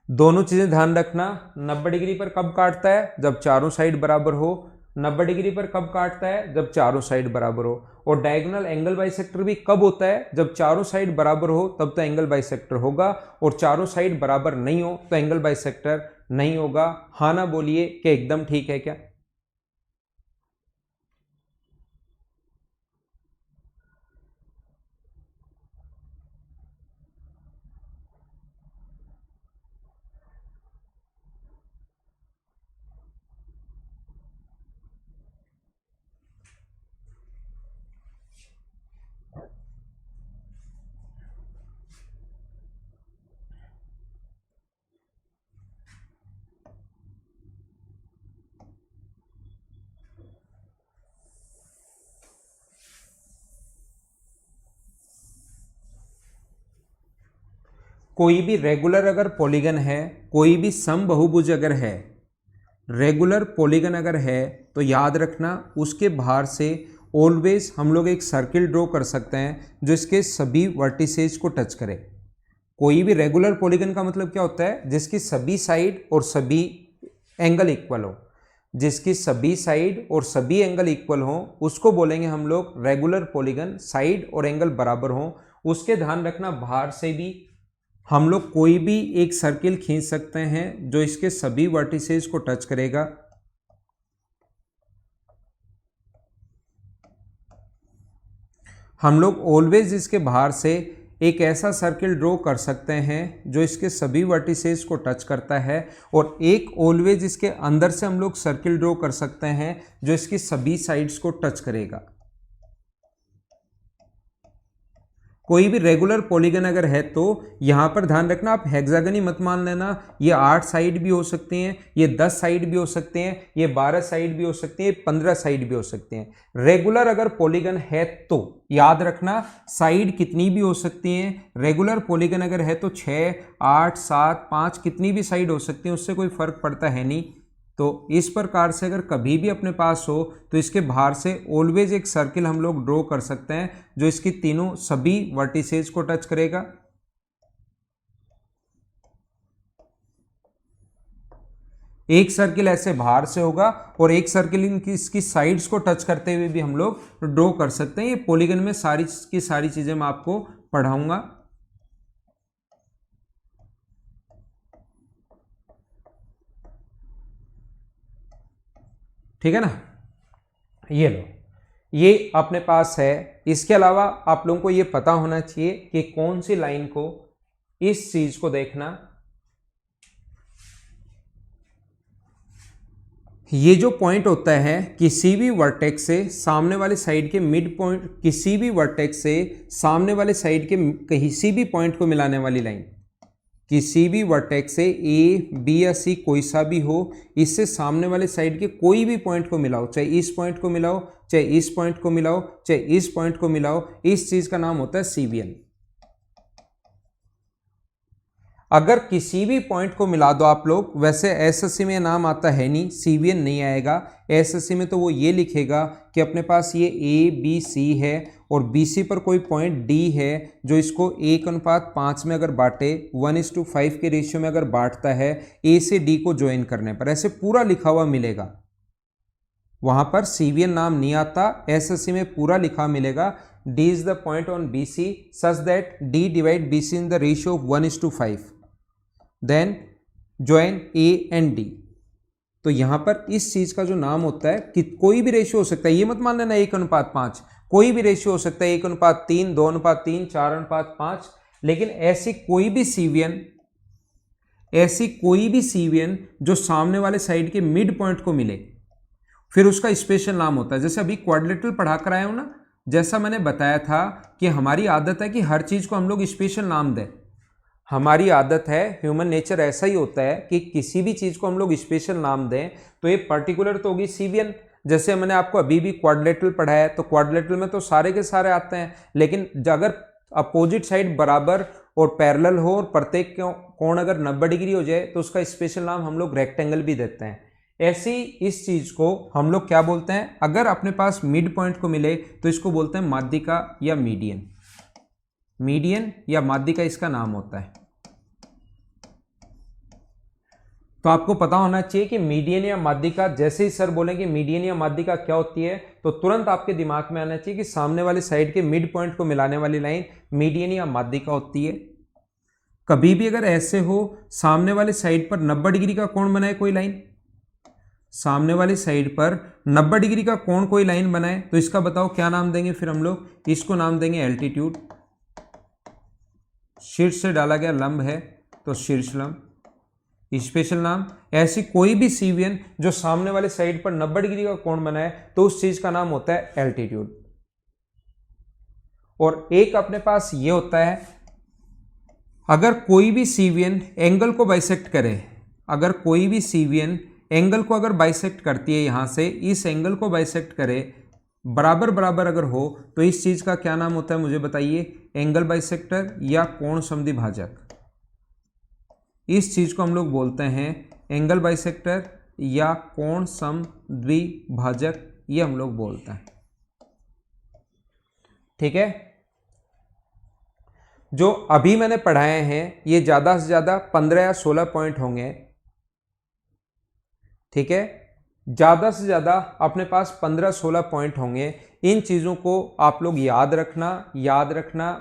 Speaker 1: दोनों चीजें ध्यान रखना, 90 डिग्री पर कब काटता है? जब चारों साइड बराबर हो। 90 डिग्री पर कब काटता है? जब चारों साइड बराबर हो। और डायगोनल एंगल बाइसेक्टर भी कब होता है? जब चारों साइड बराबर हो तब तो एंगल बाइसेक्टर होगा, और चारों साइड बराबर नहीं हो तो एंगल बाइसेक्टर नहीं होगा। हाँ ना बोलिए कि एकदम ठीक है क्या? कोई भी रेगुलर अगर पॉलीगन है, कोई भी समबाहुभुज अगर है, रेगुलर पॉलीगन अगर है, तो याद रखना उसके बाहर से ऑलवेज हम लोग एक सर्किल ड्रॉ कर सकते हैं जो इसके सभी वर्टिसेज को टच करे। कोई भी रेगुलर पॉलीगन का मतलब क्या होता है? जिसकी सभी साइड और सभी एंगल इक्वल हो। जिसकी सभी साइड और सभी एंगल इक्वल हो उसको बोलेंगे हम लोग रेगुलर पॉलीगन, साइड और एंगल बराबर हो। उसके ध्यान रखना बाहर से भी हम लोग कोई भी एक सर्किल खींच सकते हैं जो इसके सभी वर्टिसेस को टच करेगा। हम लोग ऑलवेज इसके बाहर से एक ऐसा सर्किल ड्रॉ कर सकते हैं जो इसके सभी वर्टिसेस को टच करता है, और एक ऑलवेज इसके अंदर से हम लोग सर्किल ड्रॉ कर सकते हैं जो इसकी सभी साइड्स को टच करेगा। कोई भी रेगुलर पॉलीगन अगर है तो यहां पर ध्यान रखना, आप हेक्सागन ही मत मान लेना। ये 8 साइड भी हो सकती हैं, ये 10 साइड भी हो सकते हैं, ये 12 साइड भी हो सकती हैं, 15 साइड भी हो सकते हैं। रेगुलर अगर पॉलीगन है तो याद रखना साइड कितनी भी हो सकती हैं। रेगुलर पॉलीगन अगर है तो 6, 8, 7, 5 कितनी भी साइड हो सकती हैं, उससे कोई फर्क पड़ता है नहीं। तो इस प्रकार से अगर कभी भी अपने पास हो तो इसके बाहर से ऑलवेज एक सर्किल हम लोग ड्रॉ कर सकते हैं जो इसकी तीनों सभी वर्टिसेस को टच करेगा। एक सर्किल ऐसे बाहर से होगा और एक सर्किल इसकी साइड्स को टच करते हुए भी हम लोग ड्रॉ कर सकते हैं। ये पॉलीगन में सारी की सारी चीजें मैं आपको पढ़ाऊंगा। ठीक है ना, ये लो, ये अपने पास है। इसके अलावा आप लोगों को ये पता होना चाहिए कि कौन सी लाइन को, इस चीज को देखना, ये जो पॉइंट होता है किसी भी वर्टेक्स से सामने वाले साइड के मिड पॉइंट, किसी भी वर्टेक्स से सामने वाले साइड के किसी भी पॉइंट को मिलाने वाली लाइन, किसी भी वर्टेक्स से ए बी या सी कोई सा भी हो, इससे सामने वाले साइड के कोई भी पॉइंट को मिलाओ, चाहे इस पॉइंट को मिलाओ, चाहे इस पॉइंट को मिलाओ, चाहे इस पॉइंट को मिलाओ, इस चीज का नाम होता है सीवीएन। अगर किसी भी पॉइंट को मिला दो आप लोग, वैसे एसएससी में नाम आता है नहीं, सीवीएन नहीं आएगा। एसएससी में तो वो ये लिखेगा कि अपने पास ये ए बी सी है और बीसी पर कोई पॉइंट डी है जो इसको 1:5 में अगर बांटे, 1:5 के रेशियो में अगर बांटता है ए से डी को ज्वाइन करने पर, ऐसे पूरा लिखा हुआ मिलेगा। वहां पर सीवीएन नाम नहीं आता, एसएससी में पूरा लिखा मिलेगा D is the point on BC such that D divide BC in the ratio of 1:5, then join A and D। तो यहां पर इस चीज का जो नाम होता है कि कोई भी रेशियो हो सकता है, ये मत मान लेना 1:5, कोई भी रेशियो हो सकता है, 1:3, 2:3, 4:5, लेकिन ऐसी कोई भी सीवीएन जो सामने वाले साइड के मिड पॉइंट को मिले, फिर उसका स्पेशल नाम होता है। जैसे अभी क्वाड्रिलेटरल पढ़ा कर आया हूं ना, जैसा मैंने बताया था कि हमारी आदत है कि हर चीज को हम लोग स्पेशल नाम दें। हमारी आदत है, ह्यूमन नेचर ऐसा ही होता है कि किसी भी चीज को हम लोग स्पेशल नाम दें तो ये पर्टिकुलर तो होगी सीवीएन। जैसे मैंने आपको अभी भी क्वाड्रिलेटरल पढ़ाया है, तो क्वाड्रिलेटरल में तो सारे के सारे आते हैं, लेकिन अगर अपोजिट साइड बराबर और पैरेलल हो और प्रत्येक कोण अगर 90 डिग्री हो जाए तो उसका स्पेशल नाम हम लोग रेक्टेंगल भी देते हैं। ऐसी इस चीज को हम लोग क्या बोलते हैं, अगर अपने पास मिड पॉइंट को मिले तो इसको बोलते हैं माध्यिका या मीडियन। मीडियन या माध्यिका इसका नाम होता है। तो आपको पता होना चाहिए कि मीडियन या माध्यिका, जैसे ही सर बोलेंगे मीडियन या माध्यिका क्या होती है, तो तुरंत आपके दिमाग में आना चाहिए कि सामने वाले साइड के मिड पॉइंट को मिलाने वाली लाइन मीडियन या माध्यिका होती है। कभी भी अगर ऐसे हो सामने वाले साइड पर 90 डिग्री का कोण बनाए कोई लाइन, सामने वाली साइड पर 90 डिग्री का कोण कोई लाइन बनाए, तो इसका बताओ क्या नाम देंगे फिर हम लोग, इसको नाम देंगे एल्टीट्यूड। शीर्ष से डाला गया लंब है तो शीर्ष लंब, स्पेशल नाम। ऐसी कोई भी सीवीएन जो सामने वाले साइड पर 90 डिग्री का कोण बनाए तो उस चीज का नाम होता है एल्टीट्यूड। और एक अपने पास ये होता है, अगर कोई भी सीवीएन एंगल को बाइसेक्ट करे, अगर कोई भी सीवीएन एंगल को अगर बाइसेक्ट करती है, यहां से इस एंगल को बाइसेक्ट करे, बराबर बराबर अगर हो, तो इस चीज का क्या नाम होता है मुझे बताइए, एंगल बाइसेक्टर या कोण समद्विभाजक। इस चीज को हम लोग बोलते हैं एंगल बाइसेक्टर या कोण समद्विभाजक, ये हम लोग बोलते हैं। ठीक है, जो अभी मैंने पढ़ाए हैं ये ज्यादा से ज्यादा 15 या 16 पॉइंट होंगे। ठीक है, ज़्यादा से ज़्यादा अपने पास 15-16 पॉइंट होंगे। इन चीज़ों को आप लोग याद रखना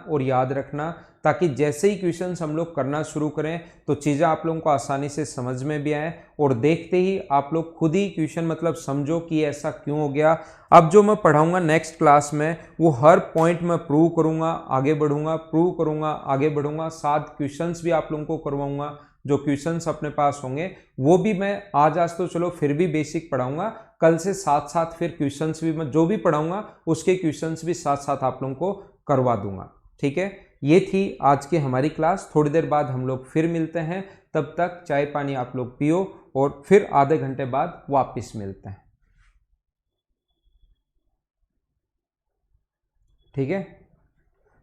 Speaker 1: और याद रखना, ताकि जैसे ही क्वेश्चंस हम लोग करना शुरू करें तो चीज़ें आप लोगों को आसानी से समझ में भी आए, और देखते ही आप लोग खुद ही क्वेश्चन मतलब समझो कि ऐसा क्यों हो गया। अब जो मैं पढ़ाऊंगा नेक्स्ट क्लास में, वो हर पॉइंट में प्रूव करूंगा, आगे बढ़ूंगा, प्रूव करूंगा, आगे बढ़ूंगा, साथ क्वेश्चंस भी आप लोगों को करवाऊंगा। जो क्वेश्चंस अपने पास होंगे वो भी मैं आज तो चलो फिर भी बेसिक पढ़ाऊंगा, कल से साथ साथ फिर क्वेश्चंस भी मैं जो भी पढ़ाऊंगा उसके क्वेश्चंस भी साथ साथ आप लोगों को करवा दूंगा। ठीक है, ये थी आज की हमारी क्लास। थोड़ी देर बाद हम लोग फिर मिलते हैं, तब तक चाय पानी आप लोग पियो और फिर आधे घंटे बाद वापस मिलते हैं। ठीक है,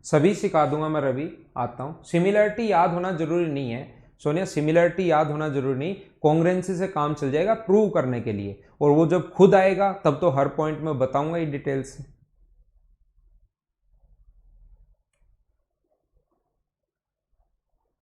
Speaker 1: सभी सिखा दूंगा मैं। रवि आता हूँ। सिमिलरिटी याद होना जरूरी नहीं है सोनिया, सिमिलरिटी याद होना जरूरी नहीं, कॉन्ग्रुएंसी से काम चल जाएगा प्रूव करने के लिए, और वो जब खुद आएगा तब तो हर पॉइंट में बताऊंगा ही डिटेल से।